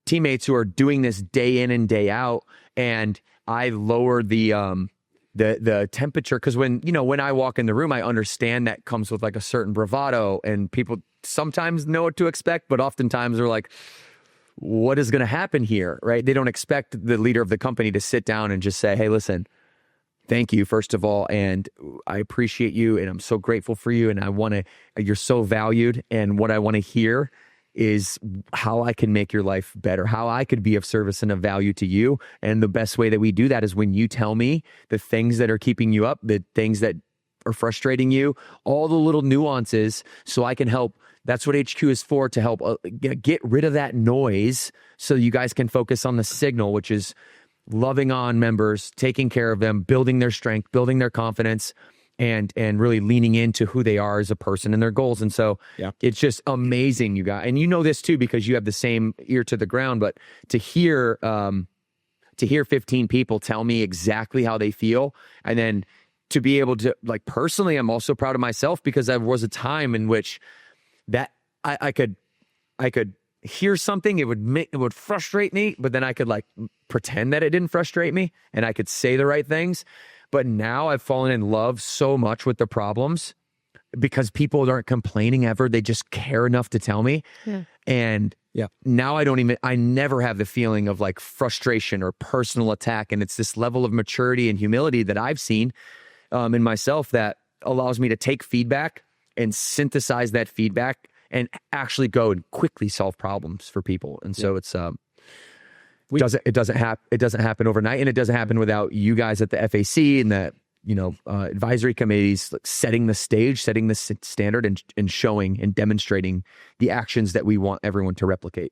teammates who are doing this day in and day out, and I lower the temperature, because when I walk in the room, I understand that comes with like a certain bravado, and people sometimes know what to expect, but oftentimes they're like, what is going to happen here, right? They don't expect the leader of the company to sit down and just say, hey, listen, thank you, first of all, and I appreciate you, and I'm so grateful for you, and you're so valued, and what I want to hear is how I can make your life better, how I could be of service and of value to you. And the best way that we do that is when you tell me the things that are keeping you up, the things that are frustrating you, all the little nuances, so I can help. That's what HQ is for, to help get rid of that noise so you guys can focus on the signal, which is loving on members, taking care of them, building their strength, building their confidence, and really leaning into who they are as a person and their goals. And so it's just amazing, you guys. And you know this too, because you have the same ear to the ground, but to hear 15 people tell me exactly how they feel, and then to be able to, like, personally, I'm also proud of myself, because there was a time in which that I could hear something, it would frustrate me, but then I could like pretend that it didn't frustrate me, and I could say the right things. But now I've fallen in love so much with the problems, because people aren't complaining ever. They just care enough to tell me. Yeah. And now I never have the feeling of like frustration or personal attack. And it's this level of maturity and humility that I've seen in myself that allows me to take feedback and synthesize that feedback and actually go and quickly solve problems for people. And so it's it doesn't happen overnight, and it doesn't happen without you guys at the FAC and the advisory committees, like, setting the stage, setting the standard, and showing and demonstrating the actions that we want everyone to replicate.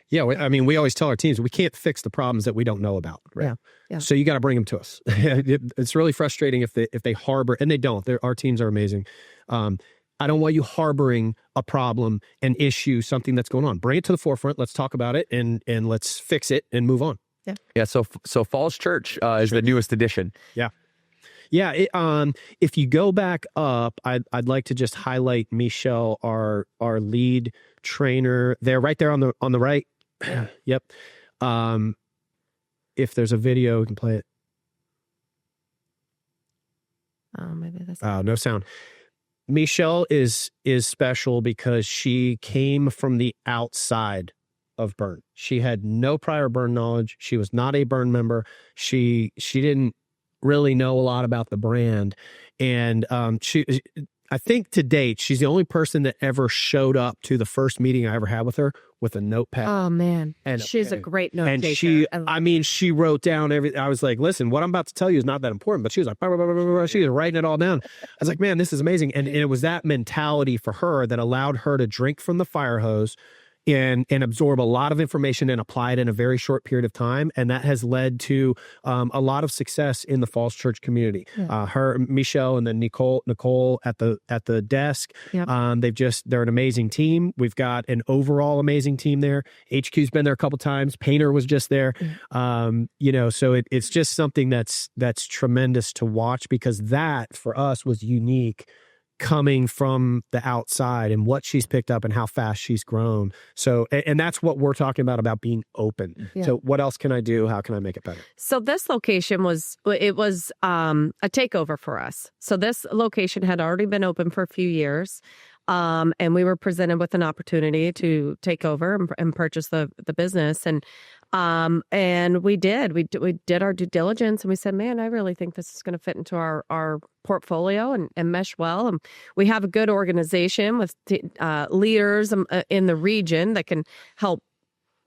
Yeah, I mean, we always tell our teams we can't fix the problems that we don't know about. Right? Yeah. So you got to bring them to us. It's really frustrating if they harbor, and they don't. Our teams are amazing. I don't want you harboring a problem, an issue, something that's going on. Bring it to the forefront. Let's talk about it, and let's fix it and move on. Yeah. So Falls Church is the newest addition. Yeah. If you go back up, I'd like to just highlight Michelle, our lead trainer. There, right there on the right. Yep. If there's a video, we can play it. Maybe that's no sound. Michelle is special because she came from the outside of Burn. She had no prior Burn knowledge. She was not a Burn member. She didn't really know a lot about the brand, and I think to date, she's the only person that ever showed up to the first meeting I ever had with her with a notepad. Oh man, And she's a great note And taker. she wrote down everything. I was like, listen, what I'm about to tell you is not that important. But she was like, blah, blah, blah, blah, blah. She was writing it all down. I was like, man, this is amazing. And it was that mentality for her that allowed her to drink from the fire hose and absorb a lot of information and apply it in a very short period of time. And that has led to a lot of success in the Falls Church community. Yeah. Her, Michelle, and then Nicole at the desk. Yep. They're an amazing team. We've got an overall amazing team there. HQ's been there a couple times. Painter was just there. So it's just something that's tremendous to watch, because that for us was unique, coming from the outside and what she's picked up and how fast she's grown. So, and that's what we're talking about being open. Yeah. So what else can I do? How can I make it better? So this location was a takeover for us. So this location had already been open for a few years. And we were presented with an opportunity to take over and purchase the business. And we did our due diligence, and we said, man, I really think this is going to fit into our portfolio and mesh well. And we have a good organization with leaders in the region that can help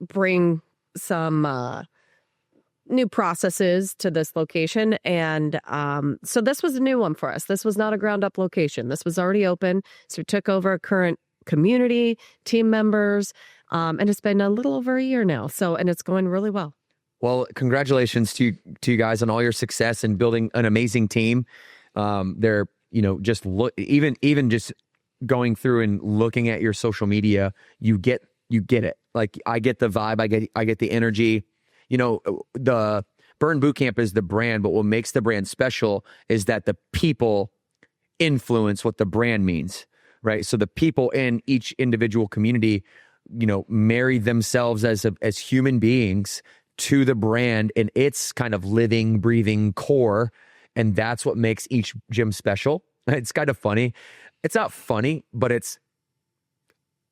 bring some new processes to this location. And so this was a new one for us. This was not a ground up location. This was already open. So we took over a current community, team members, and it's been a little over a year now. And it's going really well. Well, congratulations to you guys on all your success and building an amazing team. They're, just even just going through and looking at your social media, you get it. Like, I get the vibe, I get the energy. The Burn Bootcamp is the brand, but what makes the brand special is that the people influence what the brand means, right? So the people in each individual community, marry themselves as human beings to the brand and its kind of living, breathing core. And that's what makes each gym special. It's kind of funny. It's not funny, but it's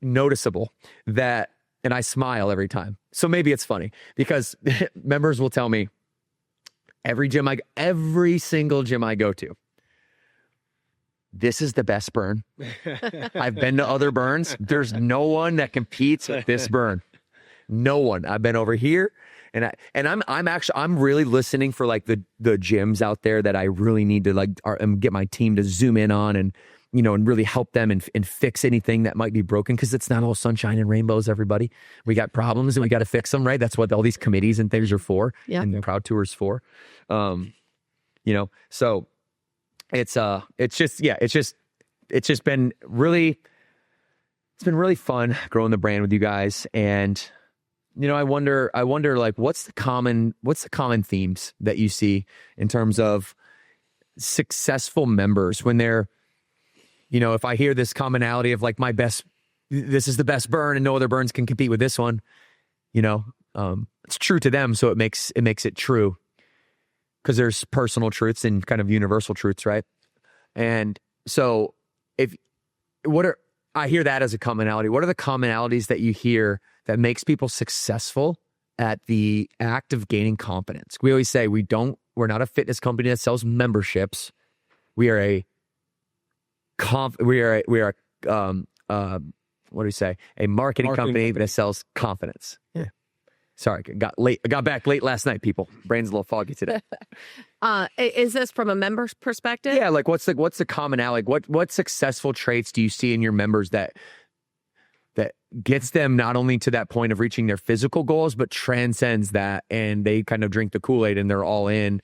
noticeable that, and I smile every time. So maybe it's funny because members will tell me every single gym I go to, this is the best burn. I've been to other burns. There's no one that competes with this burn. No one. I've been over here, and I'm really listening for like the gyms out there that I really need to get my team to zoom in on and really help them and fix anything that might be broken, because it's not all sunshine and rainbows, everybody. We got problems and we got to fix them, right? That's what all these committees and things are for. Yeah. And the Proud Tour's for. So it's just been really fun growing the brand with you guys. And I wonder like what's the common themes that you see in terms of successful members when they're, if I hear this commonality of like this is the best burn and no other burns can compete with this one, it's true to them. So it makes it true, because there's personal truths and kind of universal truths, right? And so I hear that as a commonality. What are the commonalities that you hear that makes people successful at the act of gaining confidence? We always say we're not a fitness company that sells memberships. We are a a marketing company that sells confidence. Yeah. Sorry, I got back late last night, people. Brain's a little foggy today. Is this from a member's perspective? Yeah, like what's the commonality? What successful traits do you see in your members that gets them not only to that point of reaching their physical goals, but transcends that, and they kind of drink the Kool-Aid and they're all in,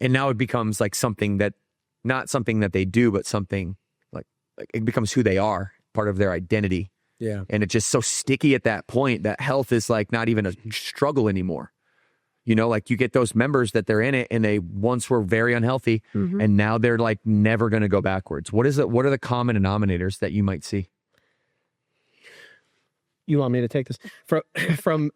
and now it becomes like something that, not something that they do, but something like it becomes who they are, part of their identity. Yeah. And it's just so sticky at that point that health is like not even a struggle anymore. Like you get those members that they're in it and they once were very unhealthy, and now they're like never going to go backwards. What are the common denominators that you might see? You want me to take this? From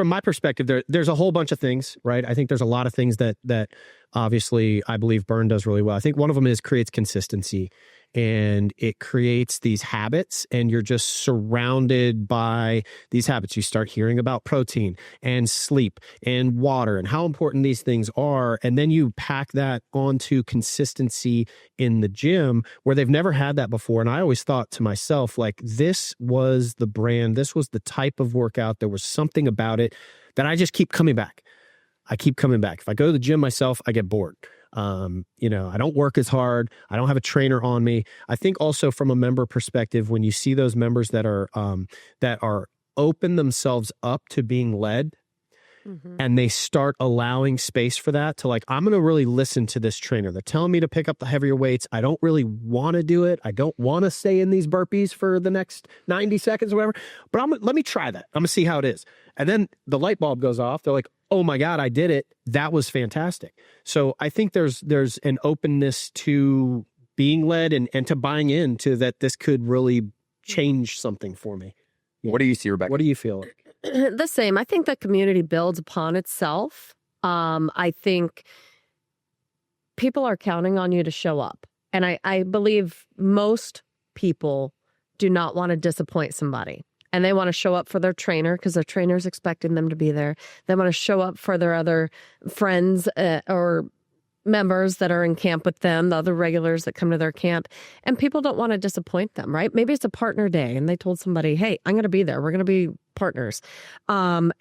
my perspective, there's a whole bunch of things, right? I think there's a lot of things that obviously I believe Burn does really well. I think one of them is creates consistency. and it creates these habits, and you're just surrounded by these habits. You start hearing about protein and sleep and water and how important these things are. And then you pack that onto consistency in the gym where they've never had that before. And I always thought to myself, like, this was the brand, this was the type of workout. There was something about it that I just keep coming back. I keep coming back. If I go to the gym myself, I get bored. I don't work as hard. I don't have a trainer on me. I think also from a member perspective, when you see those members that are open themselves up to being led, and they start allowing space for that, to like, I'm going to really listen to this trainer. They're telling me to pick up the heavier weights. I don't really want to do it. I don't want to stay in these burpees for the next 90 seconds or whatever, but let me try that. I'm going to see how it is. And then the light bulb goes off. They're like, oh my God, I did it. That was fantastic. So I think there's an openness to being led and to buying into that this could really change something for me. Yeah. What do you see, Rebecca? What do you feel like? The same. I think the community builds upon itself. I think people are counting on you to show up. And I believe most people do not want to disappoint somebody. And they want to show up for their trainer because their trainer's expecting them to be there. They want to show up for their other friends or members that are in camp with them, the other regulars that come to their camp. And people don't want to disappoint them, right? Maybe it's a partner day and they told somebody, hey, I'm going to be there. We're going to be partners. And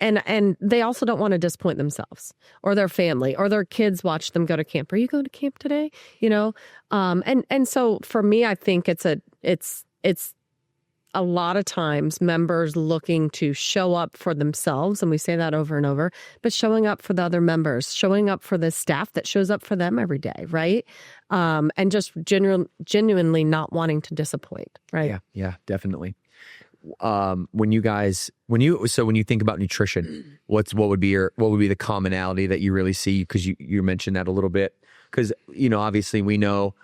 they also don't want to disappoint themselves or their family or their kids watch them go to camp. Are you going to camp today? And so for me, I think it's a lot of times members looking to show up for themselves, and we say that over and over, but showing up for the other members, showing up for the staff that shows up for them every day, right? And just genuinely not wanting to disappoint, right? Yeah, definitely. When you think about nutrition, what would be the commonality that you really see? Because you mentioned that a little bit. Because obviously we know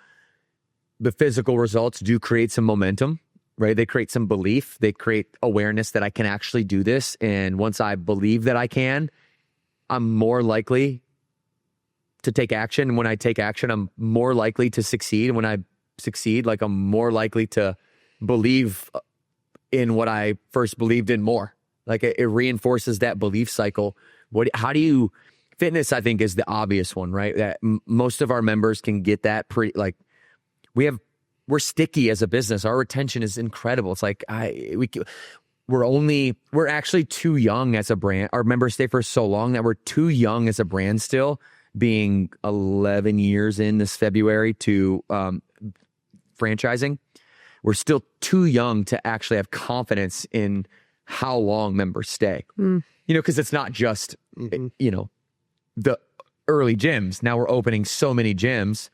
the physical results do create some momentum. Right? They create some belief. They create awareness that I can actually do this. And once I believe that I can, I'm more likely to take action. And when I take action, I'm more likely to succeed. And when I succeed, I'm more likely to believe in what I first believed in more. It reinforces that belief cycle. Fitness, I think, is the obvious one, right? That most of our members can get that we're sticky as a business. Our retention is incredible. It's we're actually too young as a brand. Our members stay for so long that we're too young as a brand still, being 11 years in this February to franchising. We're still too young to actually have confidence in how long members stay. Because it's not just, the early gyms. Now we're opening so many gyms,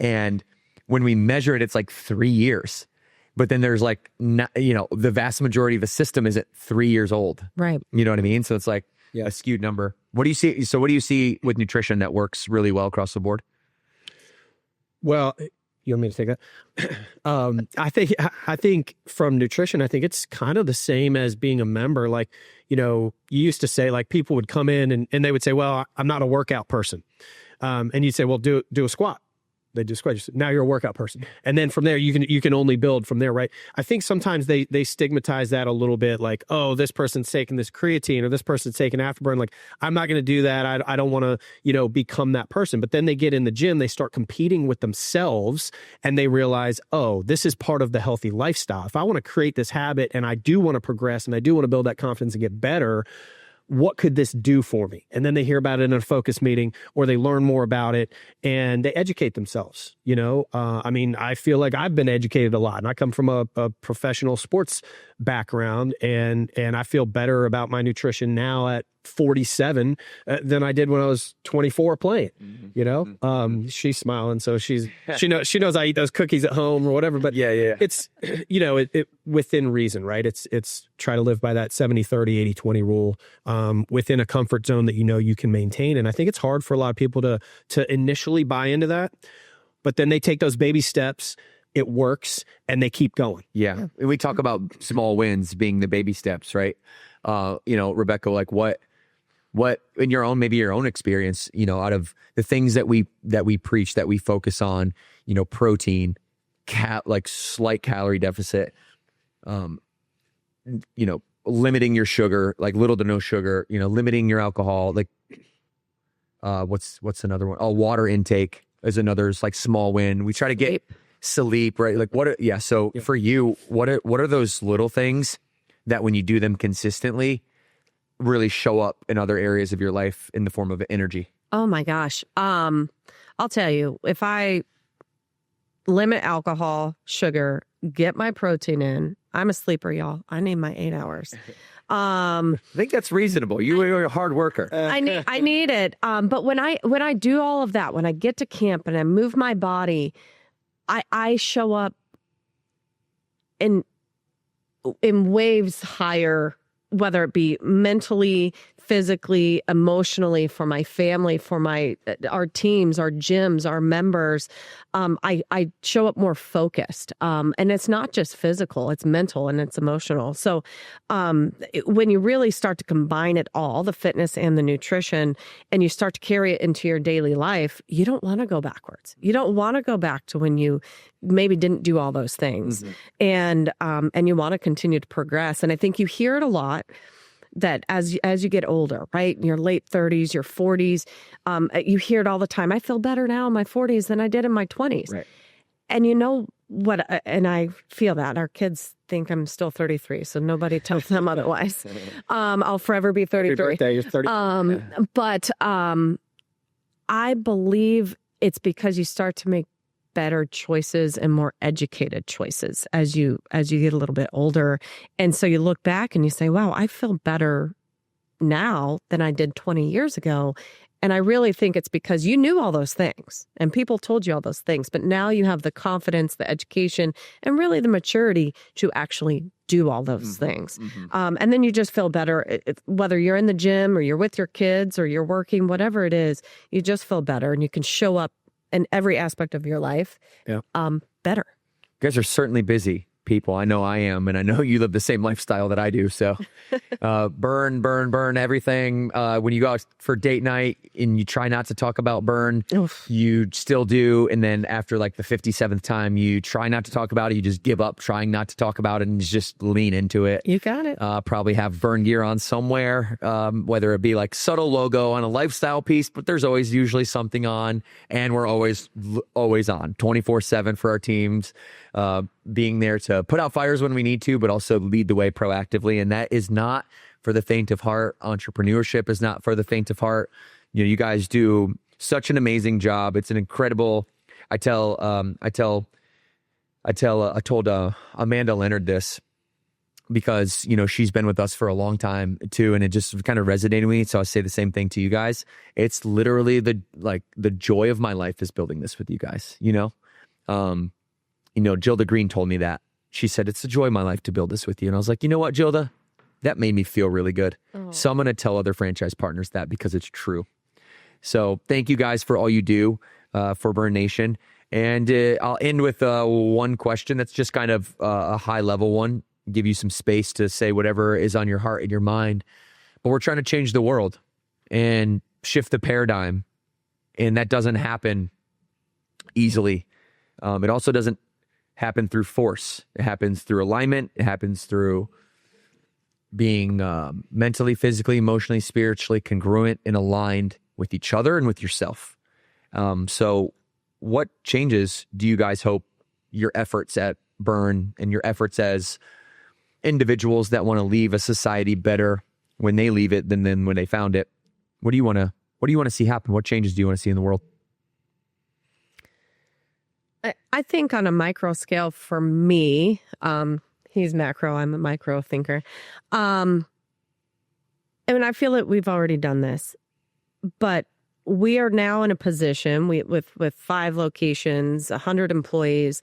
and when we measure it, it's 3 years. But then there's the vast majority of the system isn't 3 years old. Right. You know what I mean? So it's a skewed number. What do you see? So what do you see with nutrition that works really well across the board? Well, you want me to take that? I think from nutrition, I think it's kind of the same as being a member. You used to say people would come in and they would say, well, I'm not a workout person. And you'd say, well, do a squat. They do squat. Now you're a workout person. And then from there, you can only build from there, right? I think sometimes they stigmatize that a little bit, oh, this person's taking this creatine or this person's taking Afterburn. I'm not going to do that. I don't want to, become that person. But then they get in the gym, they start competing with themselves, and they realize, oh, this is part of the healthy lifestyle. If I want to create this habit and I do want to progress and I do want to build that confidence and get better, what could this do for me? And then they hear about it in a focus meeting, or they learn more about it and they educate themselves. I feel like I've been educated a lot, and I come from a professional sports background, and I feel better about my nutrition now at 47 than I did when I was 24 playing. She's smiling, so she knows I eat those cookies at home or whatever. But it's it within reason, right? It's try to live by that 70-30, 80-20 rule within a comfort zone that you can maintain. And I think it's hard for a lot of people to initially buy into that, but then they take those baby steps. It works, and they keep going. Yeah. And we talk about small wins being the baby steps, right? Rebecca, what in your own experience, out of the things that we preach, that we focus on, protein, slight calorie deficit, limiting your sugar, like little to no sugar, limiting your alcohol, like what's another one? Oh, water intake is another like small win. We try to get sleep, right? Like for you, what are those little things that when you do them consistently really show up in other areas of your life in the form of energy? Oh my gosh. I'll tell you, if I limit alcohol, sugar, get my protein in, I'm a sleeper, y'all. I need my 8 hours. I think that's reasonable. You're a hard worker. I need it. But when I do all of that, when I get to camp and I move my body, I show up in waves higher, whether it be mentally, physically, emotionally, for my family, for our teams, our gyms, our members. I show up more focused. And it's not just physical, it's mental and it's emotional. So when you really start to combine it all, the fitness and the nutrition, and you start to carry it into your daily life, you don't want to go backwards. You don't want to go back to when you maybe didn't do all those things. Mm-hmm. And you want to continue to progress. And I think you hear it a lot, that as you get older, right, in your late 30s, your 40s, you hear it all the time. I feel better now in my 40s than I did in my 20s. Right. And you know what? And I feel that our kids think I'm still 33, so nobody tells them otherwise. I'll forever be 33. Happy birthday, you're 30. But I believe it's because you start to make better choices and more educated choices as you get a little bit older. And so you look back and you say, wow, I feel better now than I did 20 years ago. And I really think it's because you knew all those things and people told you all those things, but now you have the confidence, the education, and really the maturity to actually do all those things. Mm-hmm. And then you just feel better, whether you're in the gym or you're with your kids or you're working, whatever it is, you just feel better and you can show up in every aspect of your life, better. You guys are certainly busy people. I know I am, and I know you live the same lifestyle that I do. So burn everything. When you go out for date night and you try not to talk about burn, you still do. And then after like the 57th time, you try not to talk about it. You just give up trying not to talk about it and just lean into it. You got it. Probably have burn gear on somewhere, whether it be like subtle logo on a lifestyle piece, but there's always usually something on, and we're always on 24/7 for our teams. Being there to put out fires when we need to, but also lead the way proactively. And that is not for the faint of heart. Entrepreneurship is not for the faint of heart. You guys do such an amazing job. It's an incredible, I told Amanda Leonard this because, she's been with us for a long time too. And it just kind of resonated with me. So I say the same thing to you guys. It's literally the joy of my life is building this with you guys, Gilda Green told me that. She said, it's the joy of my life to build this with you. And I was like, you know what, Gilda? That made me feel really good. Oh. So I'm going to tell other franchise partners that because it's true. So thank you guys for all you do for Burn Nation. And I'll end with one question that's just kind of a high level one, give you some space to say whatever is on your heart and your mind. But we're trying to change the world and shift the paradigm. And that doesn't happen easily. It also doesn't happen through force. It happens through alignment. It happens through being mentally, physically, emotionally, spiritually congruent and aligned with each other and with yourself. So what changes do you guys hope your efforts at Burn and your efforts as individuals that want to leave a society better when they leave it than when they found it? What do you want to see happen? What changes do you want to see in the world? I think on a micro scale for me, he's macro, I'm a micro thinker. I feel that we've already done this, but we are now in a position with 5 locations, 100 employees.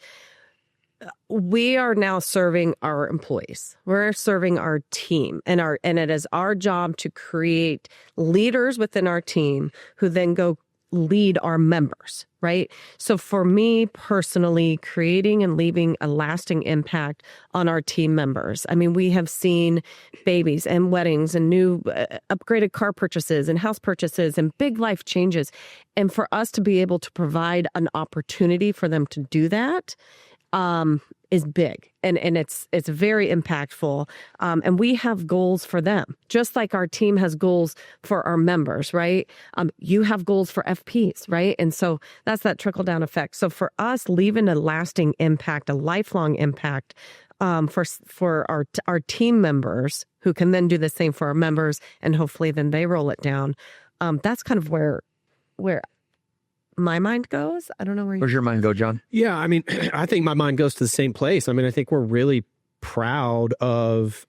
We are now serving our employees. We're serving our team, and it is our job to create leaders within our team who then go lead our members, right? So for me personally, creating and leaving a lasting impact on our team members. We have seen babies and weddings and new upgraded car purchases and house purchases and big life changes. And for us to be able to provide an opportunity for them to do that, is big, and it's very impactful. And we have goals for them, just like our team has goals for our members, right? You have goals for FPs, right? And so that's that trickle down effect. So for us, leaving a lasting impact, a lifelong impact, for our team members who can then do the same for our members, and hopefully then they roll it down. That's kind of where my mind goes. I don't know Where's your mind go, John? Yeah, I mean, I think my mind goes to the same place. I mean, I think we're really proud of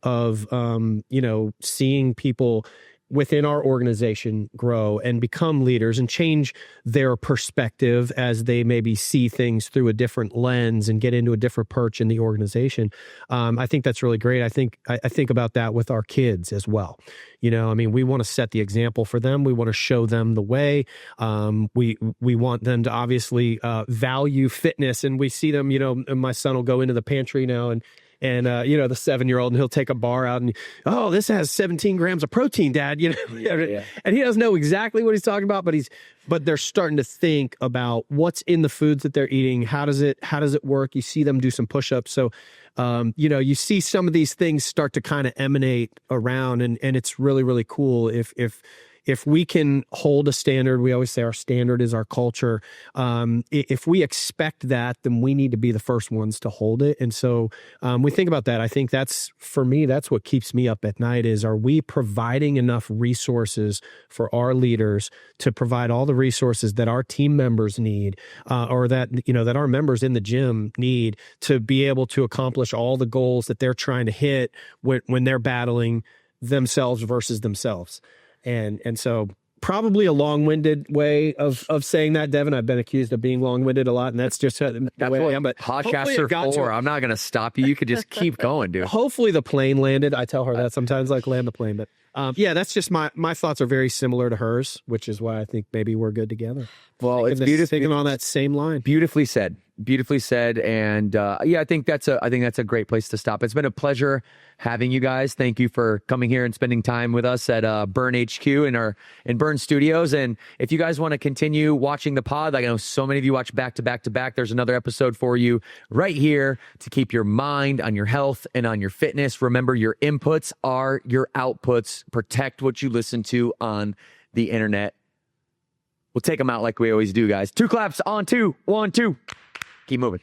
seeing people within our organization grow and become leaders and change their perspective as they maybe see things through a different lens and get into a different perch in the organization. I think that's really great. I think about that with our kids as well. I mean, we want to set the example for them. We want to show them the way. We want them to obviously value fitness, and we see them. And my son will go into the pantry now and the 7-year-old, and he'll take a bar out and, oh, this has 17 grams of protein, Dad. Yeah. And he doesn't know exactly what he's talking about, but they're starting to think about what's in the foods that they're eating. How does it work? You see them do some push-ups. So, you see some of these things start to kind of emanate around, and it's really, really cool if we can hold a standard. We always say our standard is our culture. If we expect that, then we need to be the first ones to hold it. And so we think about that. I think for me, that's what keeps me up at night is, are we providing enough resources for our leaders to provide all the resources that our team members need, or that our members in the gym need to be able to accomplish all the goals that they're trying to hit when they're battling themselves versus themselves. And so probably a long-winded way of saying that, Devin. I've been accused of being long-winded a lot, and that's just the way I am. But Podcaster 4. I'm not going to stop you. You could just keep going, dude. Hopefully the plane landed. I tell her that sometimes, like, land the plane. But that's just my thoughts are very similar to hers, which is why I think maybe we're good together. Well, it's beautiful. Thinking on that same line. Beautifully said. And I think that's a great place to stop. It's been a pleasure having you guys. Thank you for coming here and spending time with us at Burn HQ in Burn Studios. And if you guys want to continue watching the pod, like I know so many of you watch back to back to back, there's another episode for you right here to keep your mind on your health and on your fitness. Remember, your inputs are your outputs. Protect what you listen to on the internet. We'll take them out like we always do, guys. 2 claps on 2. 1, 2. Keep moving.